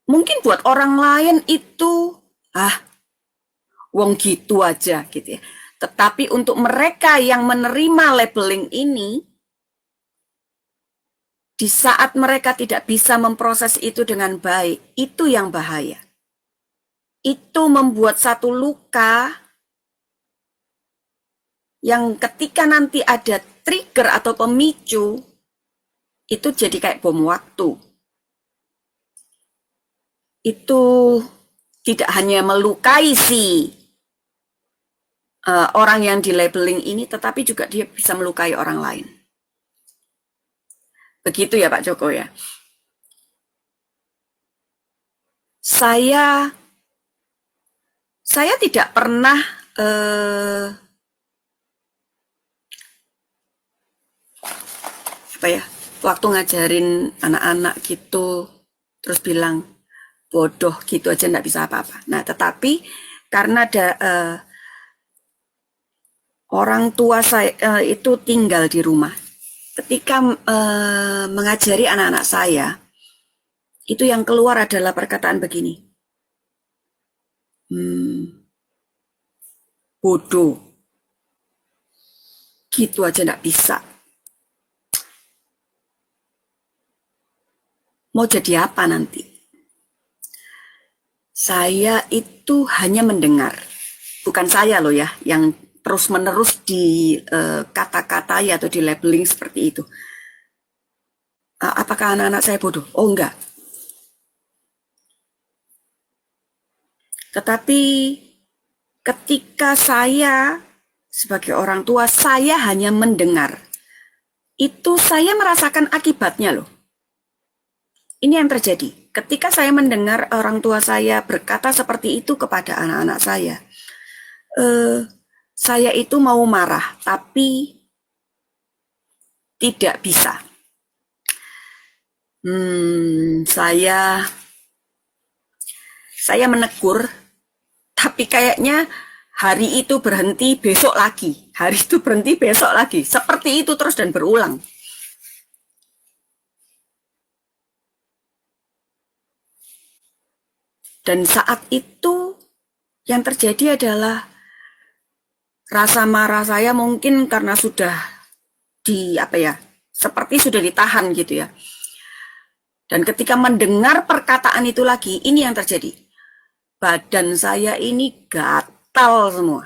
mungkin buat orang lain itu, wong gitu aja gitu ya. Tetapi untuk mereka yang menerima labeling ini, di saat mereka tidak bisa memproses itu dengan baik, itu yang bahaya. Itu membuat satu luka yang ketika nanti ada trigger atau pemicu, itu jadi kayak bom waktu. Itu tidak hanya melukai si orang yang di labeling ini, tetapi juga dia bisa melukai orang lain. Begitu ya Pak Joko ya. Saya tidak pernah waktu ngajarin anak-anak gitu terus bilang bodoh gitu aja nggak bisa apa-apa. Nah tetapi karena ada orang tua saya itu tinggal di rumah, ketika mengajari anak-anak saya, itu yang keluar adalah perkataan begini, bodoh gitu aja nggak bisa. Mau jadi apa nanti? Saya itu hanya mendengar. Bukan saya loh ya, yang terus-menerus di kata-katai atau di labeling seperti itu. Apakah anak-anak saya bodoh? Oh enggak. Tetapi ketika saya sebagai orang tua, saya hanya mendengar. Itu saya merasakan akibatnya loh. Ini yang terjadi. Ketika saya mendengar orang tua saya berkata seperti itu kepada anak-anak saya itu mau marah, tapi tidak bisa. Saya menegur, tapi kayaknya hari itu berhenti, besok lagi. Hari itu berhenti, besok lagi. Seperti itu terus dan berulang. Dan saat itu yang terjadi adalah rasa marah saya mungkin karena sudah seperti sudah ditahan gitu ya. Dan ketika mendengar perkataan itu lagi, ini yang terjadi. badan saya ini gatal semua.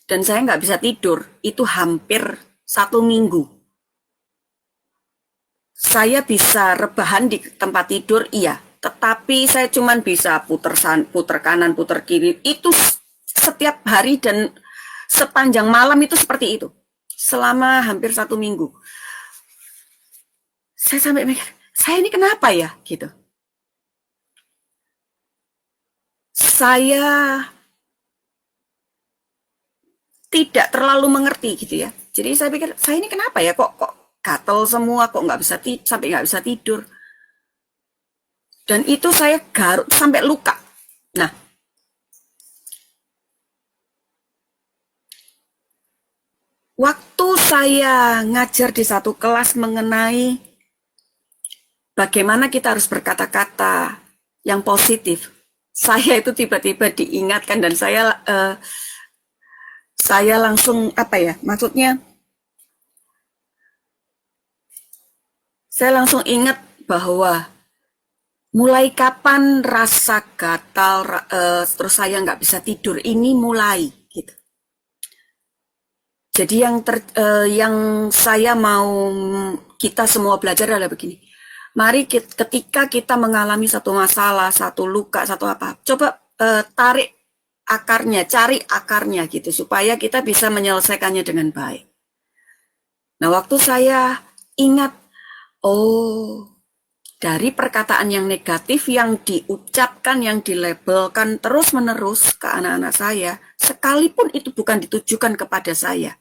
Dan saya nggak bisa tidur, itu hampir 1 minggu. Saya bisa rebahan di tempat tidur, iya. Tetapi saya cuma bisa puter kanan, puter kiri. Itu setiap hari dan sepanjang malam itu seperti itu. Selama hampir 1 minggu. Saya sampai mikir, saya ini kenapa ya? Gitu. Saya tidak terlalu mengerti gitu ya. Jadi saya pikir, saya ini kenapa ya? Kok gatel semua, kok nggak bisa sampai nggak bisa tidur. Dan itu saya garuk sampai luka. Nah, waktu saya ngajar di satu kelas mengenai bagaimana kita harus berkata-kata yang positif, saya itu tiba-tiba diingatkan dan saya langsung maksudnya saya langsung ingat bahwa mulai kapan rasa gatal terus saya nggak bisa tidur ini mulai gitu. Jadi yang saya mau kita semua belajar adalah begini. Mari ketika kita mengalami satu masalah, satu luka, satu apa, coba tarik akarnya, cari akarnya gitu supaya kita bisa menyelesaikannya dengan baik. Nah, waktu saya ingat, oh, dari perkataan yang negatif yang diucapkan, yang dilabelkan terus-menerus ke anak-anak saya, sekalipun itu bukan ditujukan kepada saya.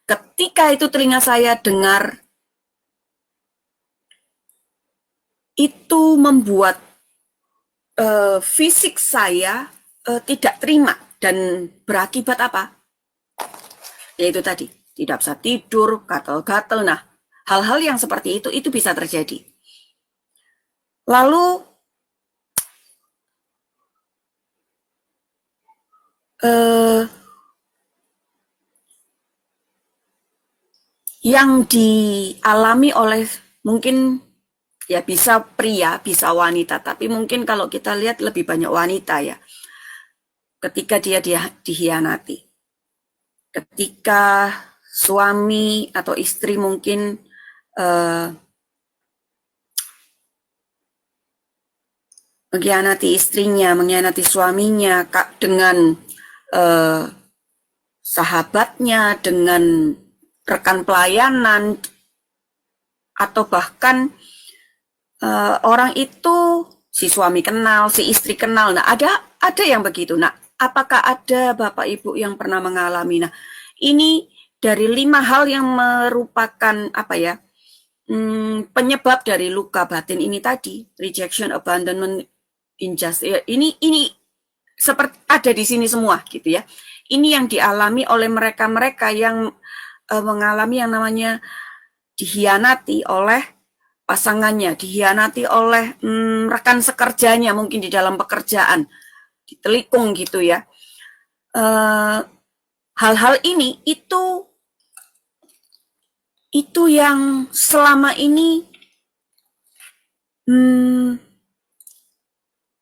Ketika itu telinga saya dengar, itu membuat fisik saya tidak terima dan berakibat apa? Yaitu tadi, tidak bisa tidur, gatal-gatal. Nah, hal-hal yang seperti itu bisa terjadi. Lalu yang dialami oleh mungkin ya bisa pria, bisa wanita, tapi mungkin kalau kita lihat lebih banyak wanita ya. Ketika dia dihianati. Ketika suami atau istri mungkin mengkhianati istrinya, mengkhianati suaminya dengan sahabatnya, dengan rekan pelayanan, atau bahkan orang itu si suami kenal, si istri kenal. Nah, ada yang begitu. Nah, apakah ada Bapak Ibu yang pernah mengalami? Nah, ini dari 5 hal yang merupakan penyebab dari luka batin ini tadi, rejection, abandonment, injustice. Ini seperti ada di sini semua gitu ya. Ini yang dialami oleh mereka-mereka yang mengalami yang namanya dihianati oleh pasangannya, dihianati oleh rekan sekerjanya mungkin di dalam pekerjaan, ditelikung gitu ya. Hal-hal ini itu yang selama ini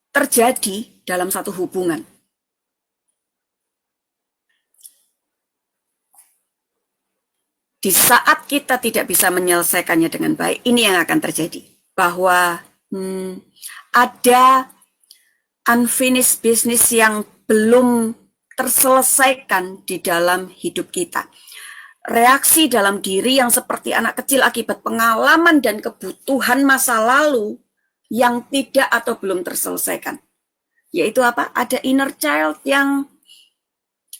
terjadi dalam satu hubungan. Di saat kita tidak bisa menyelesaikannya dengan baik, ini yang akan terjadi. Bahwa ada unfinished business yang belum terselesaikan di dalam hidup kita. Reaksi dalam diri yang seperti anak kecil akibat pengalaman dan kebutuhan masa lalu yang tidak atau belum terselesaikan. Yaitu apa? Ada inner child yang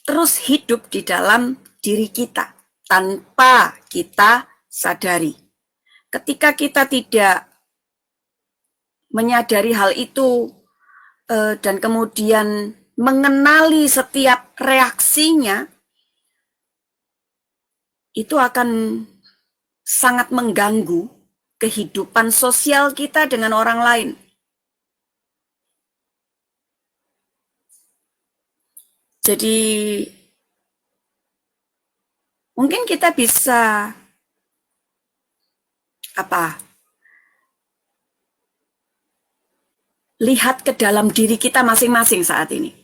terus hidup di dalam diri kita tanpa kita sadari. Ketika kita tidak menyadari hal itu dan kemudian mengenali setiap reaksinya, itu akan sangat mengganggu kehidupan sosial kita dengan orang lain. Jadi mungkin kita bisa lihat ke dalam diri kita masing-masing saat ini.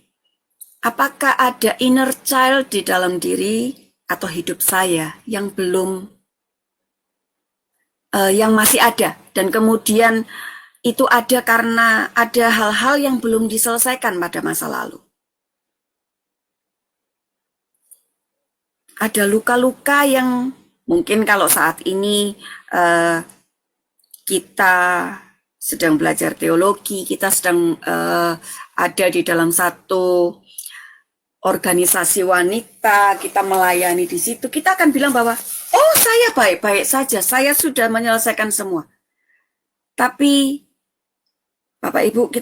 Apakah ada inner child di dalam diri atau hidup saya yang belum, yang masih ada, dan kemudian itu ada karena ada hal-hal yang belum diselesaikan pada masa lalu. Ada luka-luka yang mungkin kalau saat ini kita sedang belajar teologi, kita sedang ada di dalam satu organisasi wanita, kita melayani di situ, kita akan bilang bahwa, oh saya baik-baik saja, saya sudah menyelesaikan semua. Tapi Bapak Ibu,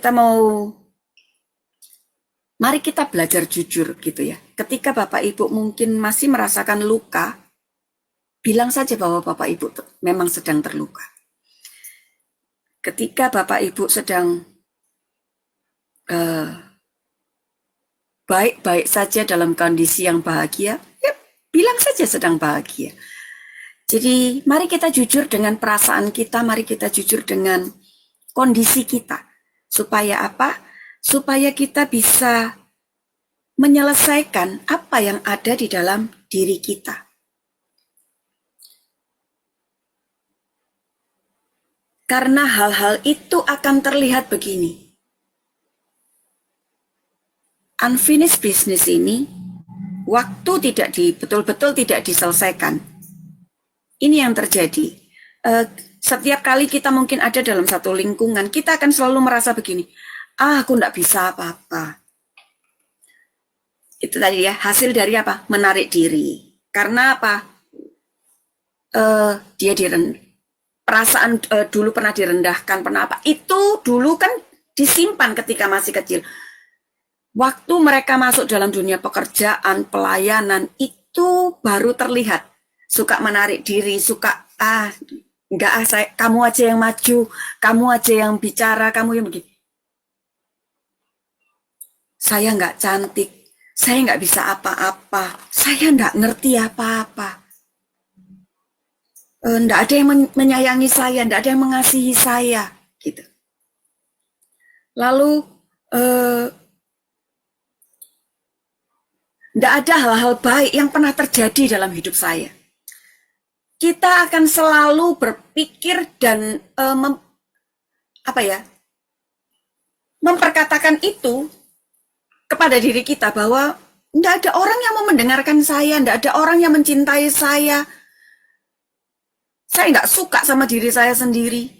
mari kita belajar jujur gitu ya. Ketika Bapak Ibu mungkin masih merasakan luka, bilang saja bahwa Bapak Ibu memang sedang terluka. Ketika Bapak Ibu sedang baik-baik saja dalam kondisi yang bahagia, ya bilang saja sedang bahagia. Jadi mari kita jujur dengan perasaan kita, mari kita jujur dengan kondisi kita. Supaya apa? Supaya kita bisa menyelesaikan apa yang ada di dalam diri kita. Karena hal-hal itu akan terlihat begini. Unfinished business ini, waktu betul-betul tidak diselesaikan. Ini yang terjadi. Setiap kali kita mungkin ada dalam satu lingkungan, kita akan selalu merasa begini, aku enggak bisa apa-apa. Itu tadi ya, hasil dari apa? Menarik diri. Karena apa? Dia perasaan dulu pernah direndahkan, pernah apa? Itu dulu kan disimpan ketika masih kecil. Waktu mereka masuk dalam dunia pekerjaan, pelayanan, itu baru terlihat. Suka menarik diri, suka, kamu aja yang maju, kamu aja yang bicara, kamu yang begini. Saya nggak cantik, saya nggak bisa apa-apa, saya nggak ngerti apa-apa. Nggak ada yang menyayangi saya, nggak ada yang mengasihi saya, gitu. Lalu nggak ada hal-hal baik yang pernah terjadi dalam hidup saya. Kita akan selalu berpikir dan memperkatakan itu kepada diri kita bahwa nggak ada orang yang mau mendengarkan saya, nggak ada orang yang mencintai saya. Saya nggak suka sama diri saya sendiri.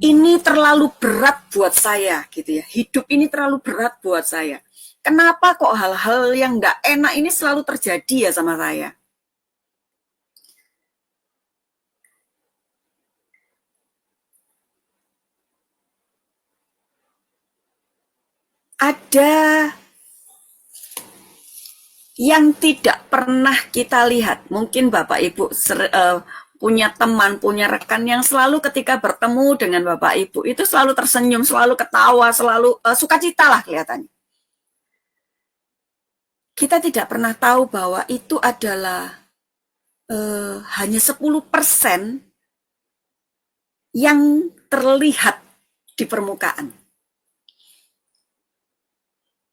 Ini terlalu berat buat saya, gitu ya. Hidup ini terlalu berat buat saya. Kenapa kok hal-hal yang nggak enak ini selalu terjadi ya sama saya? Ada yang tidak pernah kita lihat. Mungkin Bapak Ibu punya teman, punya rekan yang selalu ketika bertemu dengan Bapak Ibu itu selalu tersenyum, selalu ketawa, selalu sukacita lah kelihatannya. Kita tidak pernah tahu bahwa itu adalah hanya 10% yang terlihat di permukaan.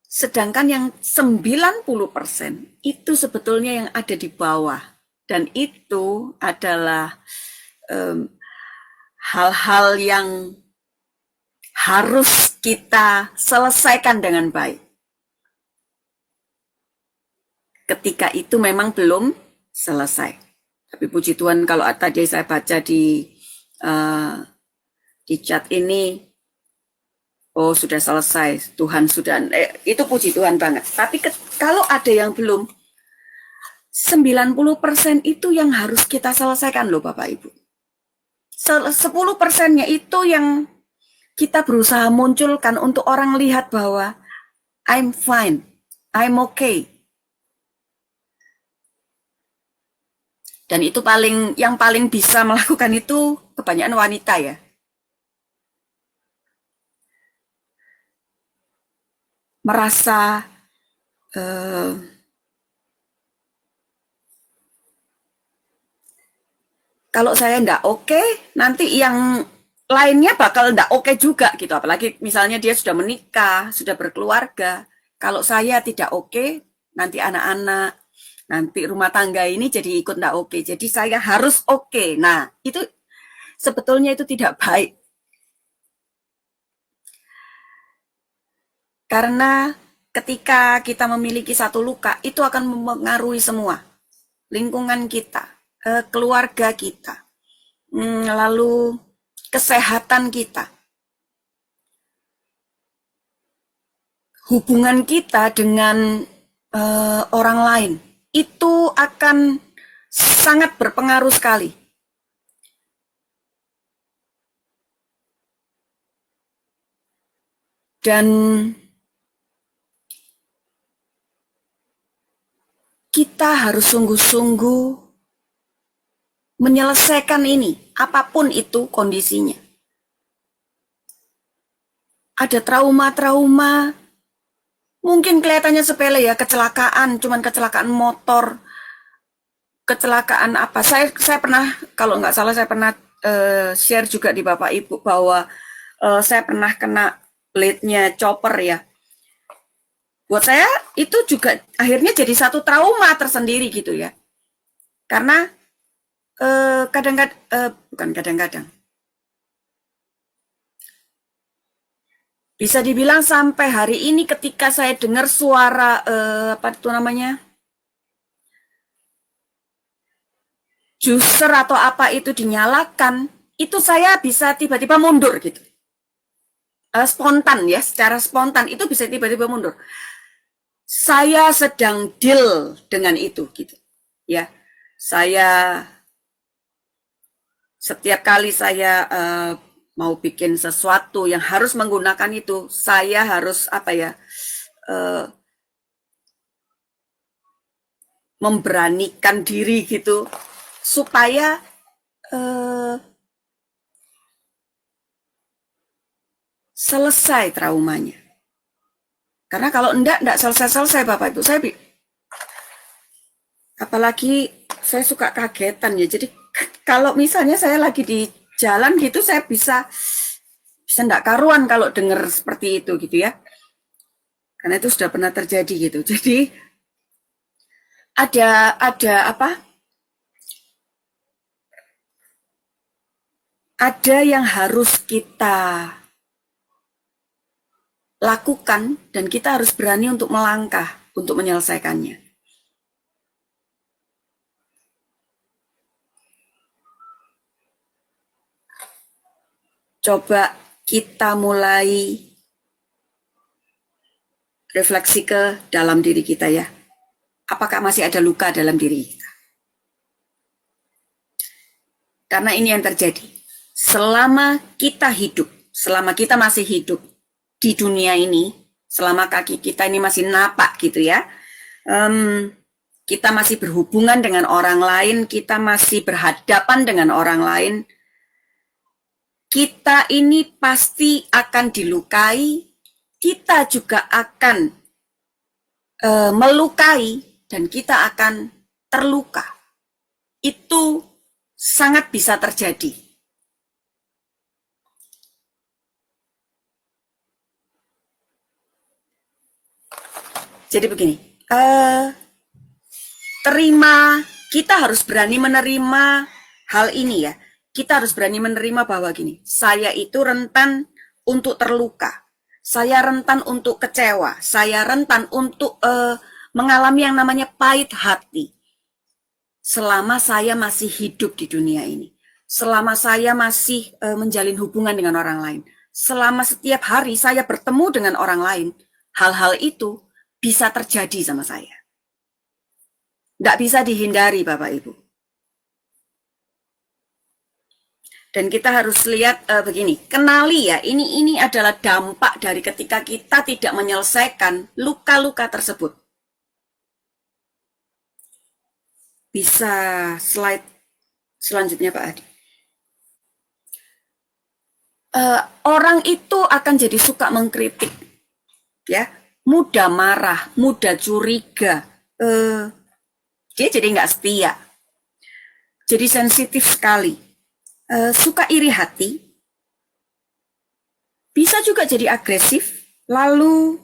Sedangkan yang 90% itu sebetulnya yang ada di bawah. Dan itu adalah hal-hal yang harus kita selesaikan dengan baik. Ketika itu memang belum selesai. Tapi puji Tuhan kalau tadi saya baca di chat ini, oh sudah selesai, Tuhan sudah, itu puji Tuhan banget. Tapi kalau ada yang belum, 90% itu yang harus kita selesaikan loh Bapak Ibu. 10%-nya itu yang kita berusaha munculkan untuk orang lihat bahwa I'm fine, I'm okay. Dan itu yang paling bisa melakukan itu kebanyakan wanita ya. Merasa kalau saya enggak oke, nanti yang lainnya bakal enggak oke juga gitu. Apalagi misalnya dia sudah menikah, sudah berkeluarga. Kalau saya tidak oke, nanti anak-anak, nanti rumah tangga ini jadi ikut enggak oke. Jadi saya harus oke. Nah, itu sebetulnya itu tidak baik. Karena ketika kita memiliki satu luka, itu akan mempengaruhi semua. Lingkungan kita, keluarga kita, lalu kesehatan kita, hubungan kita dengan orang lain, itu akan sangat berpengaruh sekali. Dan kita harus sungguh-sungguh menyelesaikan ini, apapun itu kondisinya. Ada trauma-trauma, mungkin kelihatannya sepele ya, kecelakaan, cuman kecelakaan motor, kecelakaan apa. Saya pernah, kalau nggak salah saya pernah share juga di Bapak Ibu bahwa saya pernah kena blade-nya chopper ya. Buat saya itu juga akhirnya jadi satu trauma tersendiri gitu ya. Karena bukan kadang-kadang. Bisa dibilang sampai hari ini ketika saya dengar suara apa itu namanya? Juicer atau apa itu dinyalakan, itu saya bisa tiba-tiba mundur gitu. Spontan ya, secara spontan itu bisa tiba-tiba mundur. Saya sedang deal dengan itu gitu. Ya. Saya setiap kali saya mau bikin sesuatu yang harus menggunakan itu, saya harus apa ya? Memberanikan diri gitu supaya selesai traumanya. Karena kalau enggak selesai-selesai Bapak Ibu. Apalagi saya suka kagetan ya. Jadi kalau misalnya saya lagi di jalan gitu, saya bisa enggak karuan kalau dengar seperti itu gitu ya. Karena itu sudah pernah terjadi gitu. Jadi ada apa? Ada yang harus kita lakukan dan kita harus berani untuk melangkah untuk menyelesaikannya. Coba kita mulai refleksi ke dalam diri kita ya. Apakah masih ada luka dalam diri kita? Karena ini yang terjadi. Selama kita hidup, selama kita masih hidup di dunia ini, selama kaki kita ini masih napak gitu ya, kita masih berhubungan dengan orang lain, kita masih berhadapan dengan orang lain, kita ini pasti akan dilukai, kita juga akan melukai, dan kita akan terluka. Itu sangat bisa terjadi. Jadi begini, kita harus berani menerima hal ini ya. Kita harus berani menerima bahwa gini, saya itu rentan untuk terluka, saya rentan untuk kecewa, saya rentan untuk mengalami yang namanya pahit hati. Selama saya masih hidup di dunia ini, selama saya masih menjalin hubungan dengan orang lain, selama setiap hari saya bertemu dengan orang lain, hal-hal itu bisa terjadi sama saya. Nggak bisa dihindari Bapak Ibu. Dan kita harus lihat begini, kenali ya, ini adalah dampak dari ketika kita tidak menyelesaikan luka-luka tersebut. Bisa slide selanjutnya Pak Adi. Orang itu akan jadi suka mengkritik, ya. Mudah marah, mudah curiga, dia jadi nggak setia, jadi sensitif sekali, suka iri hati, Bisa juga jadi agresif, lalu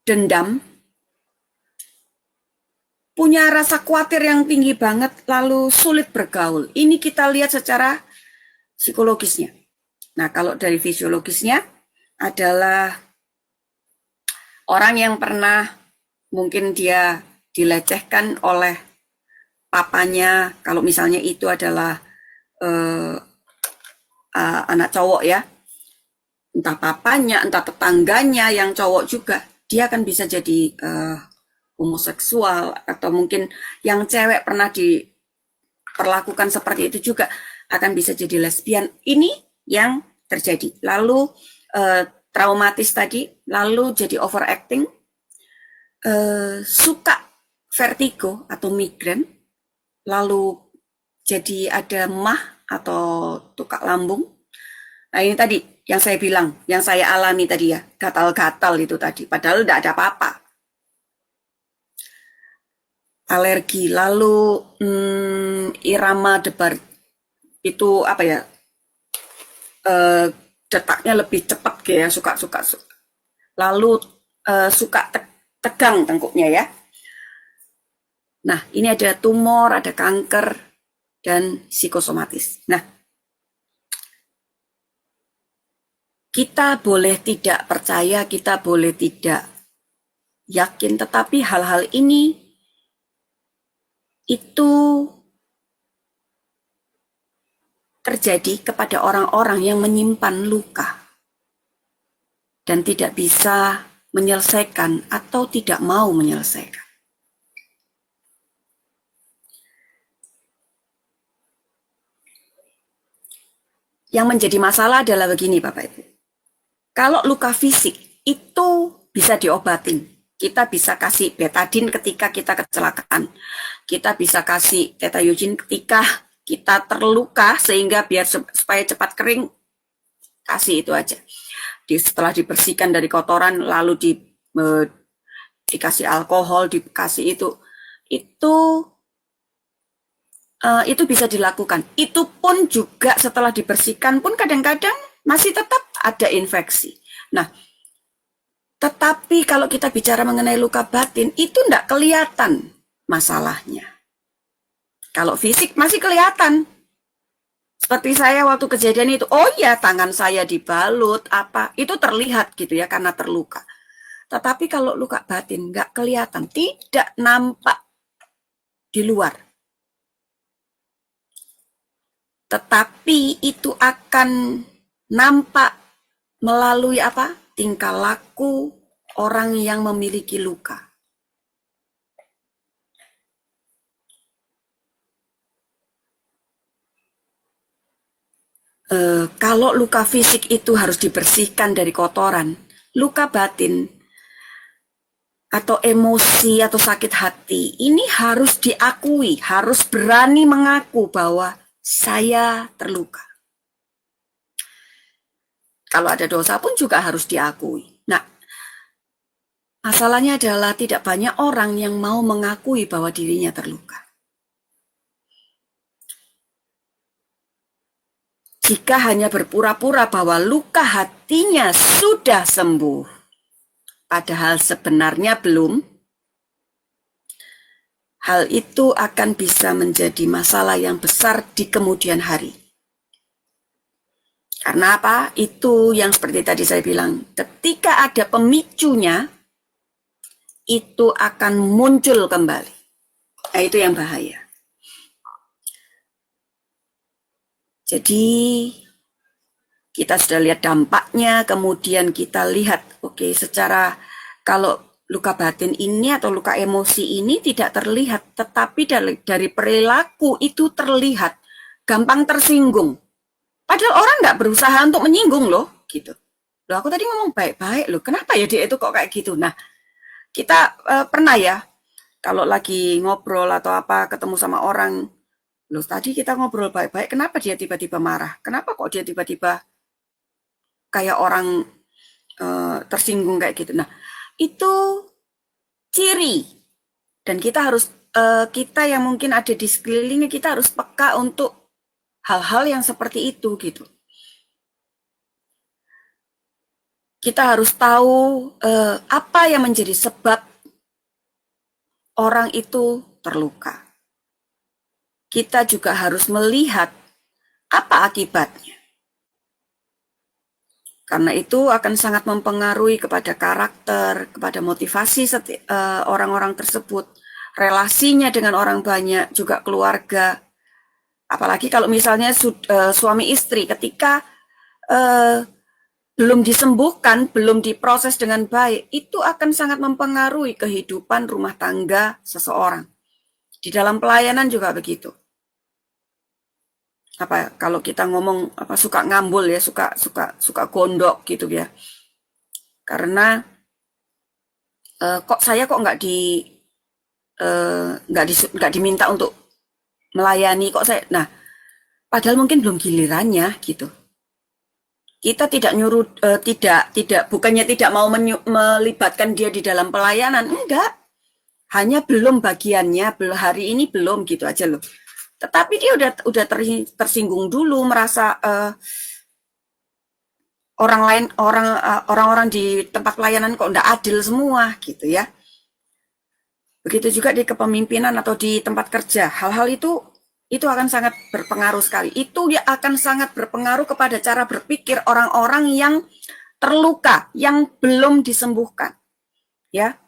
dendam, punya rasa khawatir yang tinggi banget, lalu sulit bergaul. Ini kita lihat secara psikologisnya. Nah, kalau dari fisiologisnya adalah orang yang pernah mungkin dia dilecehkan oleh papanya, kalau misalnya itu adalah anak cowok ya, entah papanya, entah tetangganya yang cowok juga, dia akan bisa jadi homoseksual, atau mungkin yang cewek pernah diperlakukan seperti itu juga akan bisa jadi lesbian. Ini yang terjadi. Lalu traumatis tadi, lalu jadi overacting, suka vertigo atau migrain, lalu jadi ada mah atau tukak lambung. Nah ini tadi yang saya bilang, yang saya alami tadi ya, gatal-gatal itu tadi, padahal tidak ada apa-apa. Alergi, lalu irama debar, itu apa ya, detaknya lebih cepat kayak suka. Lalu suka tegang tengkuknya ya. Nah ini ada tumor, ada kanker, dan psikosomatis. Nah, kita boleh tidak percaya, kita boleh tidak yakin, tetapi hal-hal ini itu terjadi kepada orang-orang yang menyimpan luka dan tidak bisa menyelesaikan atau tidak mau menyelesaikan. Yang menjadi masalah adalah begini Bapak Ibu. Kalau luka fisik itu bisa diobatin. Kita bisa kasih betadin ketika kita kecelakaan. Kita bisa kasih tetayusin ketika kita terluka sehingga biar supaya cepat kering, kasih itu aja. Setelah dibersihkan dari kotoran lalu dikasih alkohol, dikasih itu bisa dilakukan. Itu pun juga setelah dibersihkan pun kadang-kadang masih tetap ada infeksi. Nah, tetapi kalau kita bicara mengenai luka batin, itu tidak kelihatan masalahnya. Kalau fisik masih kelihatan. Seperti saya waktu kejadian itu, oh ya tangan saya dibalut, apa, itu terlihat gitu ya karena terluka. Tetapi kalau luka batin nggak kelihatan, tidak nampak di luar. Tetapi itu akan nampak melalui apa? Tingkah laku orang yang memiliki luka. Kalau luka fisik itu harus dibersihkan dari kotoran, luka batin atau emosi atau sakit hati ini harus diakui, harus berani mengaku bahwa saya terluka. Kalau ada dosa pun juga harus diakui. Nah, masalahnya adalah tidak banyak orang yang mau mengakui bahwa dirinya terluka. Jika hanya berpura-pura bahwa luka hatinya sudah sembuh, padahal sebenarnya belum, hal itu akan bisa menjadi masalah yang besar di kemudian hari. Karena apa? Itu yang seperti tadi saya bilang, ketika ada pemicunya, itu akan muncul kembali. Nah, itu yang bahaya. Jadi, kita sudah lihat dampaknya, kemudian kita lihat, oke, secara kalau luka batin ini atau luka emosi ini tidak terlihat, tetapi dari perilaku itu terlihat, gampang tersinggung. Padahal orang nggak berusaha untuk menyinggung loh, gitu. Loh, aku tadi ngomong baik-baik loh, kenapa ya dia itu kok kayak gitu? Nah, kita pernah ya, kalau lagi ngobrol atau apa, ketemu sama orang, loh tadi kita ngobrol baik-baik, kenapa dia tiba-tiba marah? Kenapa kok dia tiba-tiba kayak orang tersinggung kayak gitu? Nah, itu ciri. Dan kita harus, kita yang mungkin ada di sekelilingnya, kita harus peka untuk hal-hal yang seperti itu gitu. kita harus tahu apa yang menjadi sebab orang itu terluka. Kita juga harus melihat apa akibatnya. Karena itu akan sangat mempengaruhi kepada karakter, kepada motivasi orang-orang tersebut, relasinya dengan orang banyak, juga keluarga. Apalagi kalau misalnya suami istri ketika belum disembuhkan, belum diproses dengan baik, itu akan sangat mempengaruhi kehidupan rumah tangga seseorang. Di dalam pelayanan juga begitu. Kalau kita ngomong suka ngambul ya, suka gondok gitu ya. Karena saya nggak diminta untuk melayani kok saya. Nah, padahal mungkin belum gilirannya gitu. Kita tidak nyuruh, bukannya tidak mau melibatkan dia di dalam pelayanan, enggak. Hanya belum bagiannya, hari ini belum gitu aja loh. Tetapi dia udah tersinggung dulu, merasa orang-orang di tempat pelayanan kok enggak adil semua gitu ya. Begitu juga di kepemimpinan atau di tempat kerja, hal-hal itu akan sangat berpengaruh sekali. Itu ya akan sangat berpengaruh kepada cara berpikir orang-orang yang terluka, yang belum disembuhkan. Ya.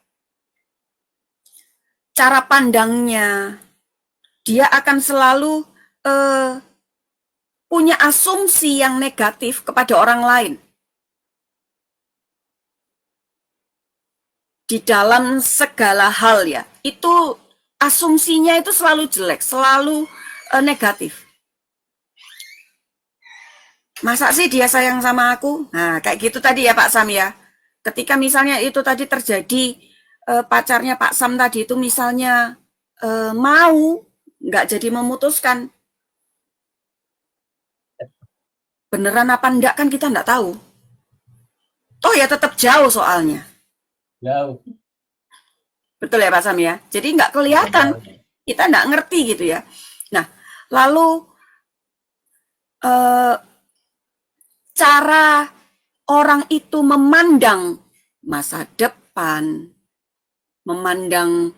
Cara pandangnya, dia akan selalu punya asumsi yang negatif kepada orang lain. Di dalam segala hal ya, itu asumsinya itu selalu jelek, selalu negatif. Masa sih dia sayang sama aku? Nah, kayak gitu tadi ya Pak Sam ya. Ketika misalnya itu tadi terjadi, pacarnya Pak Sam tadi itu misalnya mau nggak jadi memutuskan, beneran apa enggak kan kita nggak tahu. Toh ya tetap jauh soalnya. Jauh. Betul ya Pak Sam ya. Jadi nggak kelihatan, kita nggak ngerti gitu ya. Nah, lalu cara orang itu memandang masa depan, memandang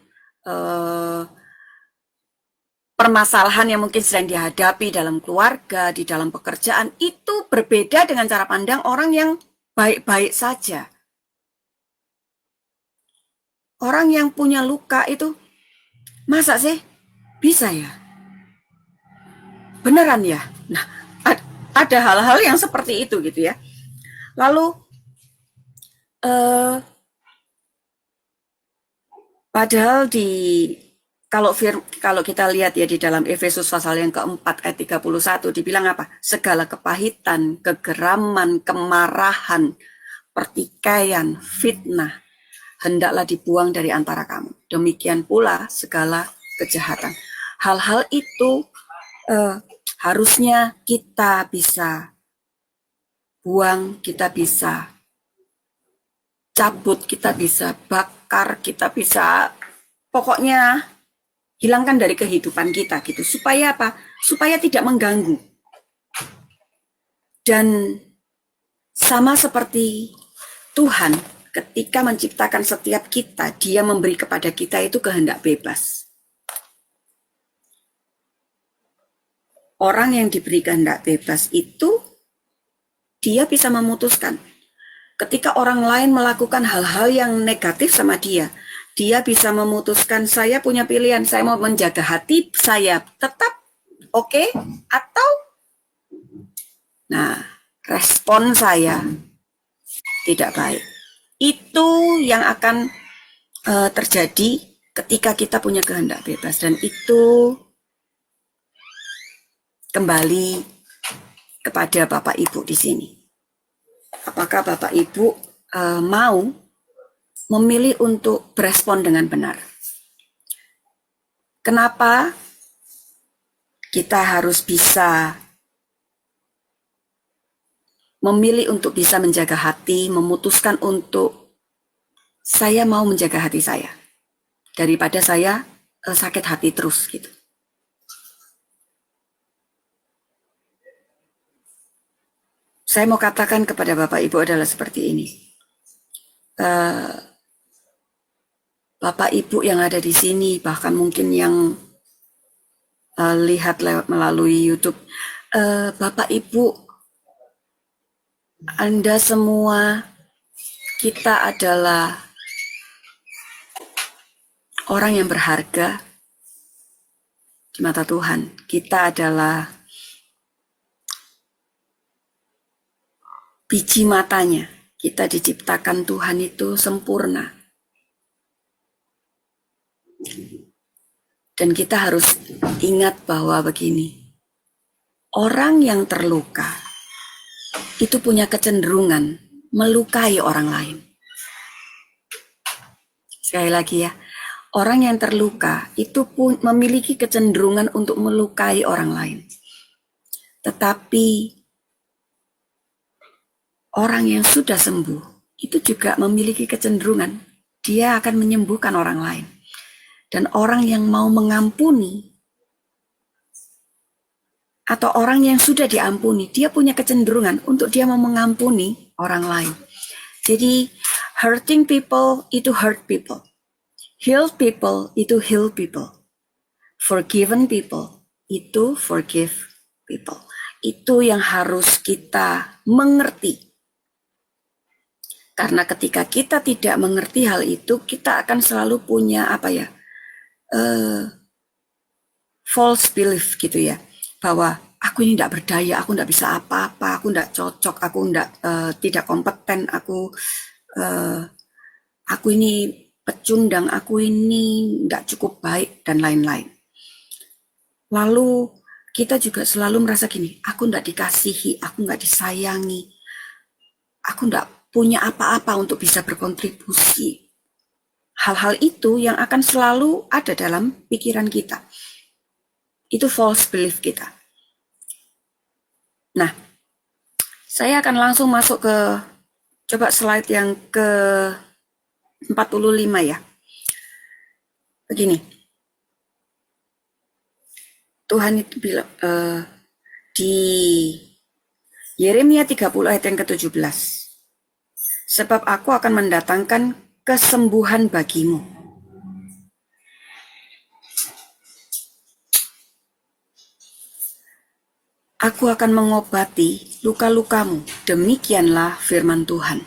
permasalahan yang mungkin sedang dihadapi dalam keluarga, di dalam pekerjaan, itu berbeda dengan cara pandang orang yang baik-baik saja. Orang yang punya luka itu, masa sih bisa ya? Beneran ya? Nah, ada hal-hal yang seperti itu gitu ya. Lalu, padahal kalau kita lihat ya di dalam Efesus pasal yang keempat ayat 31 dibilang apa? Segala kepahitan, kegeraman, kemarahan, pertikaian, fitnah hendaklah dibuang dari antara kamu. Demikian pula segala kejahatan. Hal-hal itu harusnya kita bisa buang, kita bisa cabut, kita bisa bakar, kita bisa pokoknya hilangkan dari kehidupan kita gitu. Supaya apa? Supaya tidak mengganggu. Dan sama seperti Tuhan ketika menciptakan setiap kita, dia memberi kepada kita itu kehendak bebas. Orang yang diberi kehendak bebas itu, dia bisa memutuskan. Ketika orang lain melakukan hal-hal yang negatif sama dia bisa memutuskan, saya punya pilihan, saya mau menjaga hati saya tetap oke, atau respon saya tidak baik. Itu yang akan terjadi ketika kita punya kehendak bebas, dan itu kembali kepada Bapak Ibu di sini. Apakah Bapak Ibu mau memilih untuk berespon dengan benar? Kenapa kita harus bisa memilih untuk bisa menjaga hati, memutuskan untuk saya mau menjaga hati saya daripada saya sakit hati terus gitu. Saya mau katakan kepada Bapak Ibu adalah seperti ini. eh, Bapak Ibu yang ada di sini, bahkan mungkin yang lihat melalui YouTube, Bapak Ibu, Anda semua, kita adalah orang yang berharga di mata Tuhan. Kita adalah biji matanya. Kita diciptakan Tuhan itu sempurna. Dan kita harus ingat bahwa begini, orang yang terluka itu punya kecenderungan melukai orang lain. Sekali lagi ya, orang yang terluka itu pun memiliki kecenderungan untuk melukai orang lain. Tetapi orang yang sudah sembuh itu juga memiliki kecenderungan dia akan menyembuhkan orang lain. Dan orang yang mau mengampuni atau orang yang sudah diampuni, dia punya kecenderungan untuk dia mau mengampuni orang lain. Jadi hurting people itu hurt people. Heal people itu heal people. Forgiven people itu forgive people. Itu yang harus kita mengerti. Karena ketika kita tidak mengerti hal itu, kita akan selalu punya false belief gitu ya, bahwa aku ini tidak berdaya, aku tidak bisa apa-apa, aku tidak cocok, aku tidak kompeten, aku ini pecundang, aku ini tidak cukup baik dan lain-lain. Lalu kita juga selalu merasa gini, aku tidak dikasihi, aku tidak disayangi, aku tidak punya apa-apa untuk bisa berkontribusi. Hal-hal itu yang akan selalu ada dalam pikiran kita. Itu false belief kita. Nah, saya akan langsung masuk ke, coba slide yang ke 45 ya. Begini. Tuhan itu bilang di Yeremia 30 ayat yang ke-17. Sebab aku akan mendatangkan kesembuhan bagimu. Aku akan mengobati luka-lukamu. Demikianlah firman Tuhan.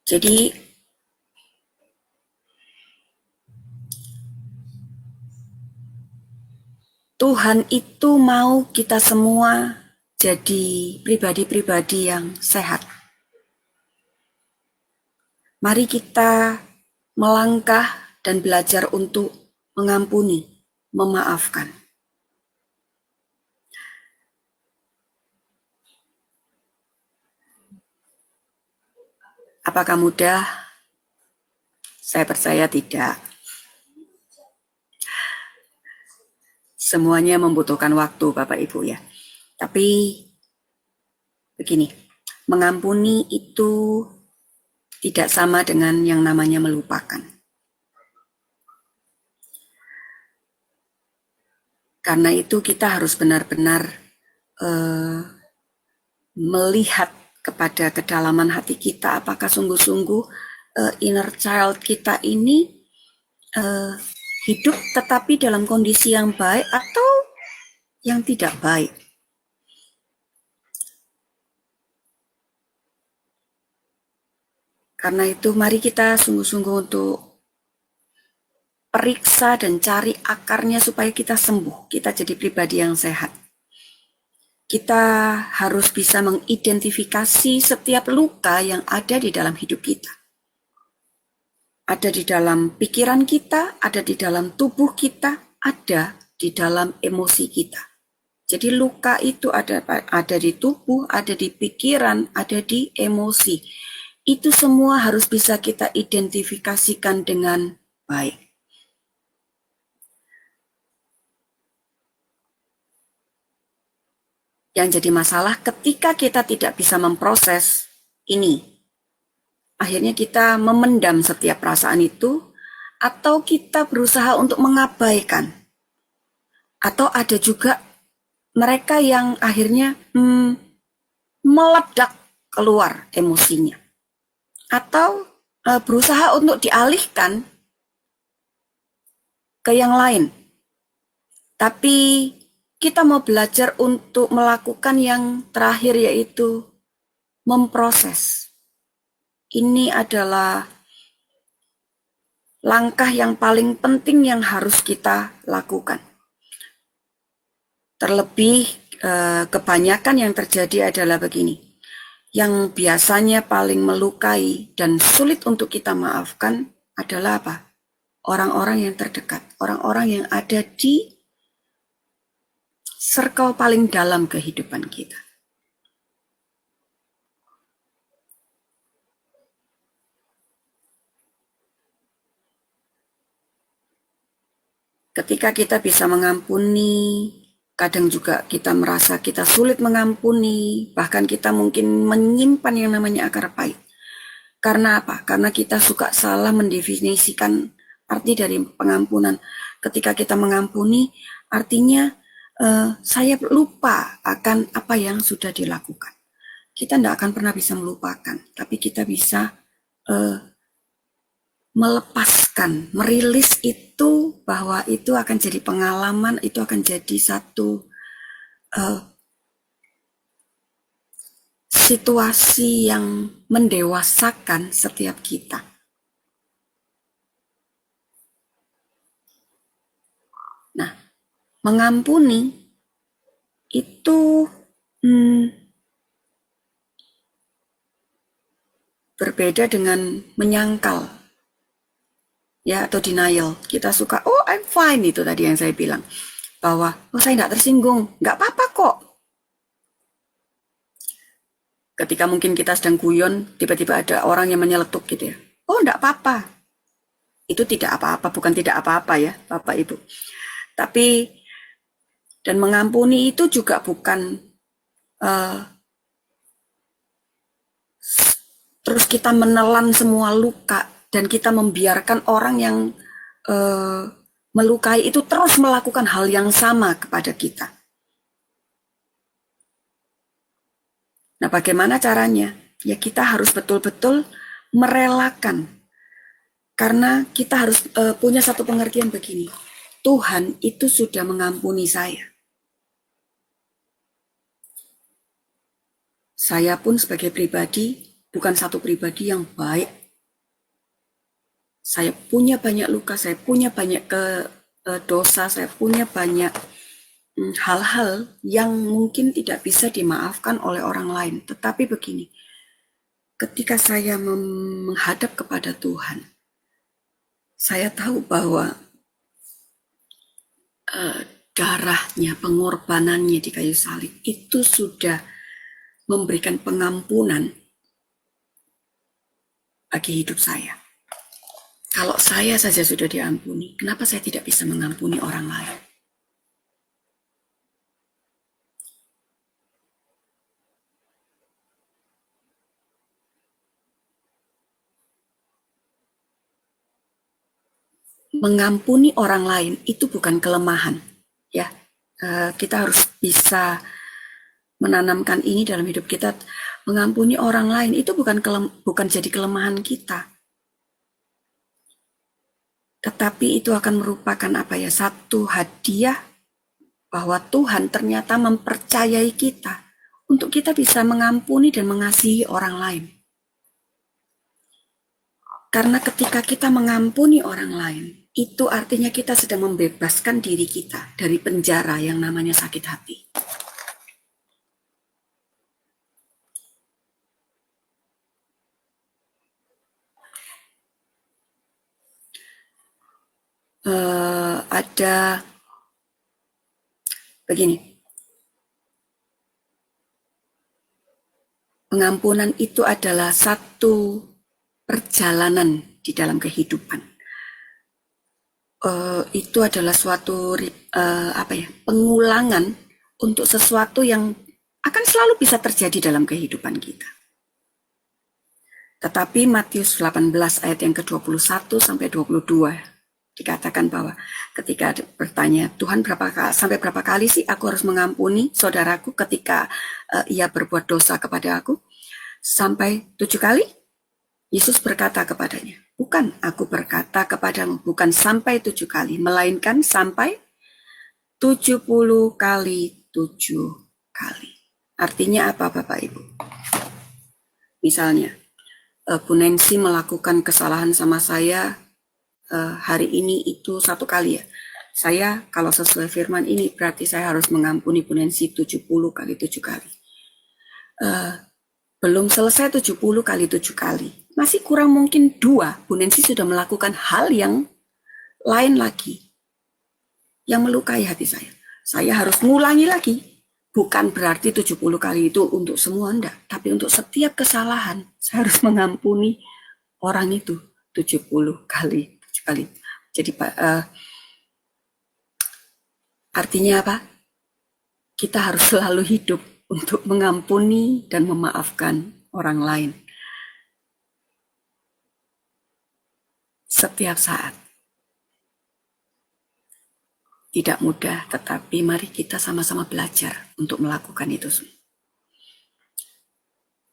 Jadi Tuhan itu mau kita semua jadi pribadi-pribadi yang sehat. Mari kita melangkah dan belajar untuk mengampuni, memaafkan. Apakah mudah? Saya percaya tidak. Semuanya membutuhkan waktu, Bapak Ibu ya. Tapi begini, mengampuni itu tidak sama dengan yang namanya melupakan. Karena itu kita harus benar-benar melihat kepada kedalaman hati kita, apakah sungguh-sungguh inner child kita ini hidup tetapi dalam kondisi yang baik atau yang tidak baik. Karena itu mari kita sungguh-sungguh untuk periksa dan cari akarnya supaya kita sembuh, kita jadi pribadi yang sehat. Kita harus bisa mengidentifikasi setiap luka yang ada di dalam hidup kita. Ada di dalam pikiran kita, ada di dalam tubuh kita, ada di dalam emosi kita. Jadi luka itu ada di tubuh, ada di pikiran, ada di emosi. Itu semua harus bisa kita identifikasikan dengan baik. Yang jadi masalah ketika kita tidak bisa memproses ini. Akhirnya kita memendam setiap perasaan itu, atau kita berusaha untuk mengabaikan. Atau ada juga mereka yang akhirnya meledak keluar emosinya. Atau berusaha untuk dialihkan ke yang lain. Tapi kita mau belajar untuk melakukan yang terakhir, yaitu memproses. Ini adalah langkah yang paling penting yang harus kita lakukan. Terlebih kebanyakan yang terjadi adalah begini. Yang biasanya paling melukai dan sulit untuk kita maafkan adalah apa? Orang-orang yang terdekat, orang-orang yang ada di circle paling dalam kehidupan kita. Ketika kita bisa mengampuni, kadang juga kita merasa kita sulit mengampuni, bahkan kita mungkin menyimpan yang namanya akar pahit. Karena apa? Karena kita suka salah mendefinisikan arti dari pengampunan. Ketika kita mengampuni, artinya saya lupa akan apa yang sudah dilakukan. Kita tidak akan pernah bisa melupakan, tapi kita bisa melepaskan, merilis itu, bahwa itu akan jadi pengalaman, itu akan jadi satu situasi yang mendewasakan setiap kita. Nah, mengampuni itu berbeda dengan menyangkal, ya, atau denial. Kita suka, oh I'm fine, itu tadi yang saya bilang, bahwa oh saya nggak tersinggung, nggak apa-apa kok. Ketika mungkin kita sedang guyon, tiba-tiba ada orang yang menyeletuk gitu ya, oh nggak apa-apa. Itu tidak apa-apa, bukan tidak apa-apa ya Bapak Ibu. Tapi, dan mengampuni itu juga bukan terus kita menelan semua luka dan kita membiarkan orang yang melukai itu terus melakukan hal yang sama kepada kita. Nah, bagaimana caranya? Ya kita harus betul-betul merelakan. Karena kita harus punya satu pengertian begini. Tuhan itu sudah mengampuni saya. Saya pun sebagai pribadi bukan satu pribadi yang baik. Saya punya banyak luka, saya punya banyak dosa, saya punya banyak hal-hal yang mungkin tidak bisa dimaafkan oleh orang lain. Tetapi begini, ketika saya menghadap kepada Tuhan, saya tahu bahwa darahnya, pengorbanannya di kayu salib itu sudah memberikan pengampunan bagi hidup saya. Kalau saya saja sudah diampuni, kenapa saya tidak bisa mengampuni orang lain? Mengampuni orang lain itu bukan kelemahan, ya. Kita harus bisa menanamkan ini dalam hidup kita. Mengampuni orang lain itu bukan jadi kelemahan kita, tetapi itu akan merupakan apa ya, satu hadiah bahwa Tuhan ternyata mempercayai kita untuk kita bisa mengampuni dan mengasihi orang lain. Karena ketika kita mengampuni orang lain, itu artinya kita sedang membebaskan diri kita dari penjara yang namanya sakit hati. Ada begini, pengampunan itu adalah satu perjalanan di dalam kehidupan. Itu adalah suatu pengulangan untuk sesuatu yang akan selalu bisa terjadi dalam kehidupan kita. Tetapi Matius 18 ayat yang ke-21 sampai 22 dikatakan bahwa ketika bertanya, Tuhan sampai berapa kali sih aku harus mengampuni saudaraku ketika ia berbuat dosa kepada aku? sampai 7 kali? Yesus berkata kepadanya, bukan, aku berkata kepadamu, bukan sampai 7 kali, melainkan sampai 70 kali 7 kali. Artinya apa Bapak Ibu? Misalnya, Bu Nancy melakukan kesalahan sama saya hari ini itu 1 kali ya. Saya kalau sesuai firman ini berarti saya harus mengampuni Bu Nancy 70 kali 7 kali. Belum selesai 70 kali 7 kali. Masih kurang mungkin 2. Bu Nancy sudah melakukan hal yang lain lagi. Yang melukai hati saya. Saya harus ngulangi lagi. Bukan berarti 70 kali itu untuk semua, enggak. Tapi untuk setiap kesalahan, saya harus mengampuni orang itu 70 kali 7 kali. Jadi artinya apa? Kita harus selalu hidup untuk mengampuni dan memaafkan orang lain. Setiap saat. Tidak mudah, tetapi mari kita sama-sama belajar untuk melakukan itu semua.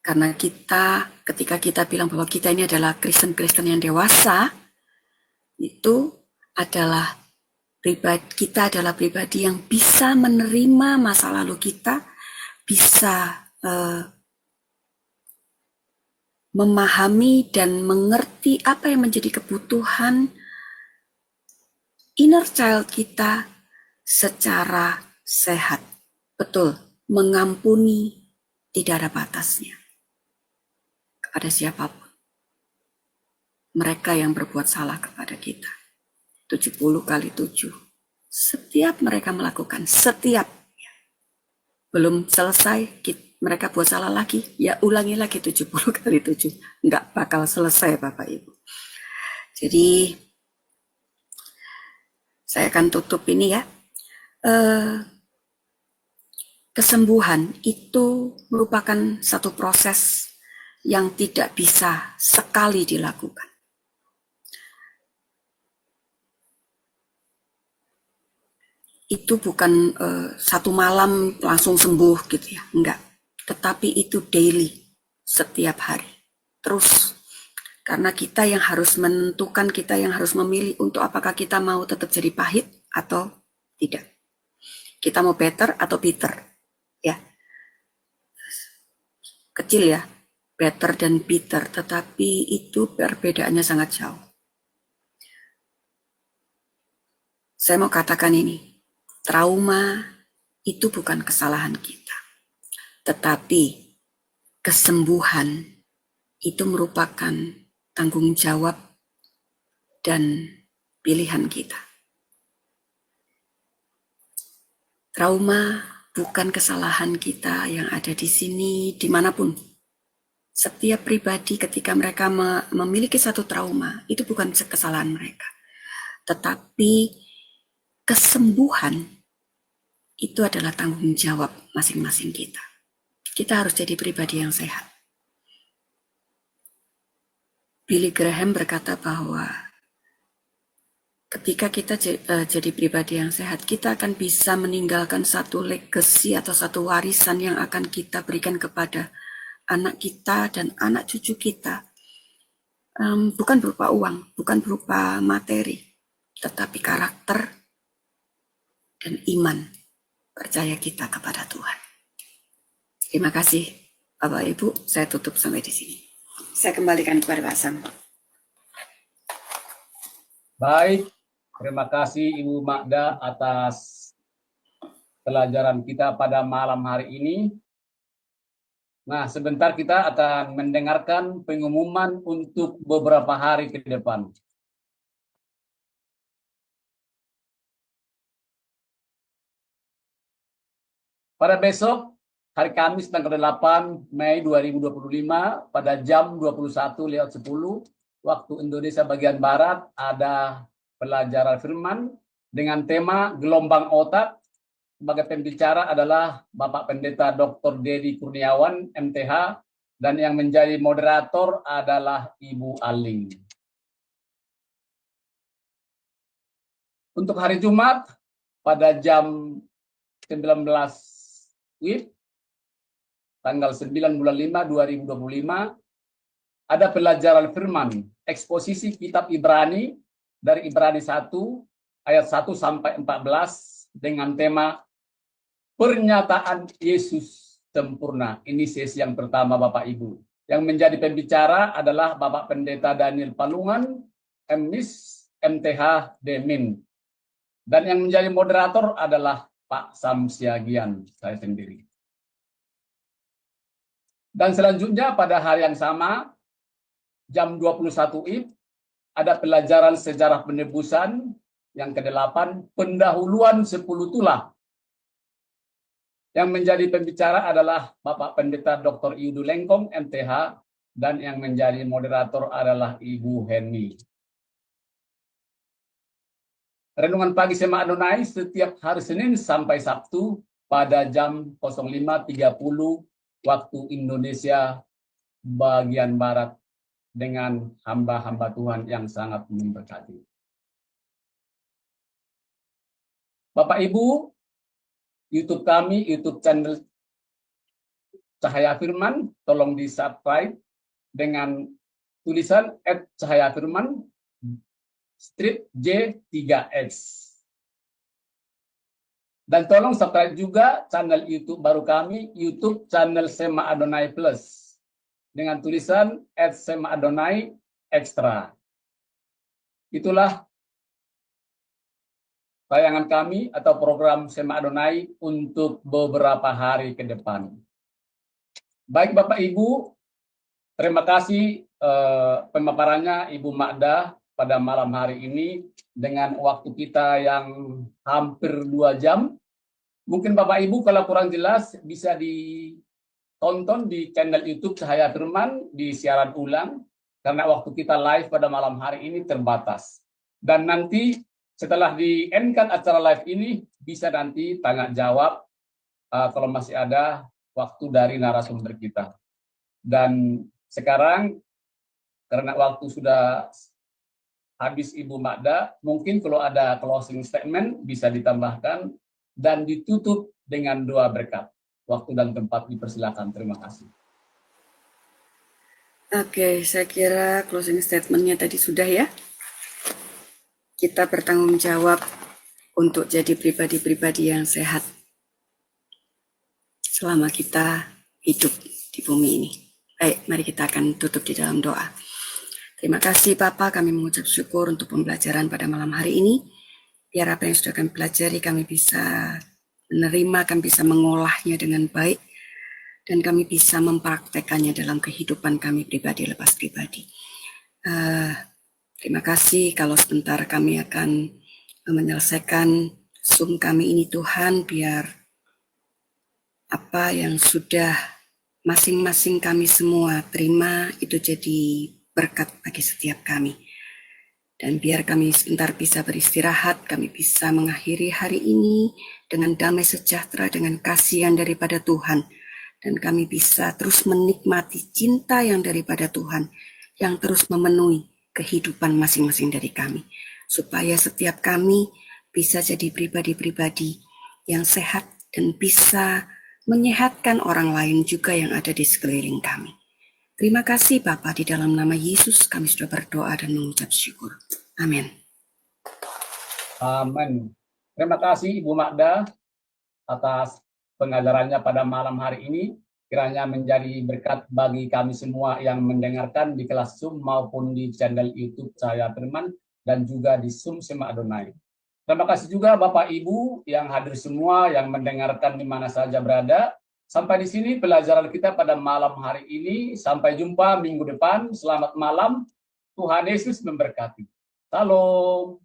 Karena ketika kita bilang bahwa kita ini adalah Kristen-Kristen yang dewasa, itu adalah kita adalah pribadi yang bisa menerima masa lalu kita, bisa memahami dan mengerti apa yang menjadi kebutuhan inner child kita secara sehat. Betul, mengampuni tidak ada batasnya kepada siapapun. Mereka yang berbuat salah kepada kita. 70 kali 7. Setiap mereka melakukan, setiap. Belum selesai, mereka buat salah lagi, ya ulangi lagi 70 kali 7. Enggak bakal selesai Bapak Ibu. Jadi, saya akan tutup ini ya. Kesembuhan itu merupakan satu proses yang tidak bisa sekali dilakukan. Itu bukan satu malam langsung sembuh gitu ya, enggak. Tetapi itu daily, setiap hari. Terus, karena kita yang harus menentukan, kita yang harus memilih untuk apakah kita mau tetap jadi pahit atau tidak. Kita mau better atau bitter, ya. Kecil ya, better dan bitter, tetapi itu perbedaannya sangat jauh. Saya mau katakan ini, trauma itu bukan kesalahan kita, tetapi kesembuhan itu merupakan tanggung jawab dan pilihan kita. Trauma bukan kesalahan kita yang ada di sini, dimanapun. Setiap pribadi ketika mereka memiliki satu trauma, itu bukan kesalahan mereka. Tetapi kesembuhan itu adalah tanggung jawab masing-masing kita. Kita harus jadi pribadi yang sehat. Billy Graham berkata bahwa ketika kita jadi pribadi yang sehat, kita akan bisa meninggalkan satu legacy atau satu warisan yang akan kita berikan kepada anak kita dan anak cucu kita. Bukan berupa uang, bukan berupa materi, tetapi karakter dan iman percaya kita kepada Tuhan. Terima kasih Bapak Ibu, saya tutup sampai di sini. Saya kembalikan kepada Pak Sam. Baik, terima kasih Ibu Magda atas pelajaran kita pada malam hari ini. Nah, sebentar kita akan mendengarkan pengumuman untuk beberapa hari ke depan. Pada besok, hari Kamis tanggal 8 Mei 2025 pada jam 21.10 waktu Indonesia bagian Barat ada pelajaran firman dengan tema gelombang otak. Sebagai pembicara adalah Bapak Pendeta Dr. Dedi Kurniawan, MTH, dan yang menjadi moderator adalah Ibu Aling. Untuk hari Jumat pada jam 19 WIB tanggal 9 bulan 5 2025 ada pelajaran firman, eksposisi kitab Ibrani dari Ibrani 1 ayat 1 sampai 14 dengan tema pernyataan Yesus sempurna. Ini sesi yang pertama Bapak Ibu. Yang menjadi pembicara adalah Bapak Pendeta Daniel Palungan, MNIS MTH Demin. Dan yang menjadi moderator adalah Pak Sam Siagian, saya sendiri. Dan selanjutnya pada hari yang sama, jam 21 WIB, ada pelajaran sejarah penebusan yang ke-8, pendahuluan 10 tulah. Yang menjadi pembicara adalah Bapak Pendeta Dr. Yudu Lengkong, MTH, dan yang menjadi moderator adalah Ibu Henny. Renungan pagi Sema Adonai setiap hari Senin sampai Sabtu pada jam 05.30 waktu Indonesia bagian Barat dengan hamba-hamba Tuhan yang sangat memberkati. Bapak Ibu, YouTube kami, YouTube channel Cahaya Firman, tolong di-subscribe dengan tulisan @cahayafirman strip J3X. Dan tolong subscribe juga channel YouTube baru kami, YouTube channel Sema Adonai Plus, dengan tulisan @Sema Adonai Extra. Itulah tayangan kami atau program Sema Adonai untuk beberapa hari ke depan. Baik Bapak Ibu, terima kasih pemaparannya Ibu Magda pada malam hari ini dengan waktu kita yang hampir 2 jam. Mungkin Bapak Ibu kalau kurang jelas bisa ditonton di channel YouTube Cahaya Firman di siaran ulang karena waktu kita live pada malam hari ini terbatas. Dan nanti setelah di-end-kan acara live ini bisa nanti tanya jawab kalau masih ada waktu dari narasumber kita. Dan sekarang karena waktu sudah habis Ibu Magda, mungkin kalau ada closing statement bisa ditambahkan dan ditutup dengan doa berkat. Waktu dan tempat dipersilakan. Terima kasih. Oke, saya kira closing statement-nya tadi sudah ya. Kita bertanggung jawab untuk jadi pribadi-pribadi yang sehat selama kita hidup di bumi ini. Baik, mari kita akan tutup di dalam doa. Terima kasih Bapak, kami mengucap syukur untuk pembelajaran pada malam hari ini. Biar apa yang sudah kami pelajari kami bisa menerima, kami bisa mengolahnya dengan baik, dan kami bisa mempraktekannya dalam kehidupan kami pribadi lepas pribadi. Terima kasih kalau sebentar kami akan menyelesaikan Zoom kami ini Tuhan, biar apa yang sudah masing-masing kami semua terima itu jadi berkat bagi setiap kami. Dan biar kami sebentar bisa beristirahat, kami bisa mengakhiri hari ini dengan damai sejahtera, dengan kasihan daripada Tuhan. Dan kami bisa terus menikmati cinta yang daripada Tuhan, yang terus memenuhi kehidupan masing-masing dari kami. Supaya setiap kami bisa jadi pribadi-pribadi yang sehat dan bisa menyehatkan orang lain juga yang ada di sekeliling kami. Terima kasih Bapa, di dalam nama Yesus kami sudah berdoa dan mengucap syukur. Amin. Amin. Terima kasih Ibu Magda atas pengajarannya pada malam hari ini. Kiranya menjadi berkat bagi kami semua yang mendengarkan di kelas Zoom maupun di channel YouTube Cahaya Firman dan juga di Zoom Sema Adonai. Terima kasih juga Bapak Ibu yang hadir semua yang mendengarkan di mana saja berada. Sampai di sini pelajaran kita pada malam hari ini. Sampai jumpa minggu depan. Selamat malam. Tuhan Yesus memberkati. Salam.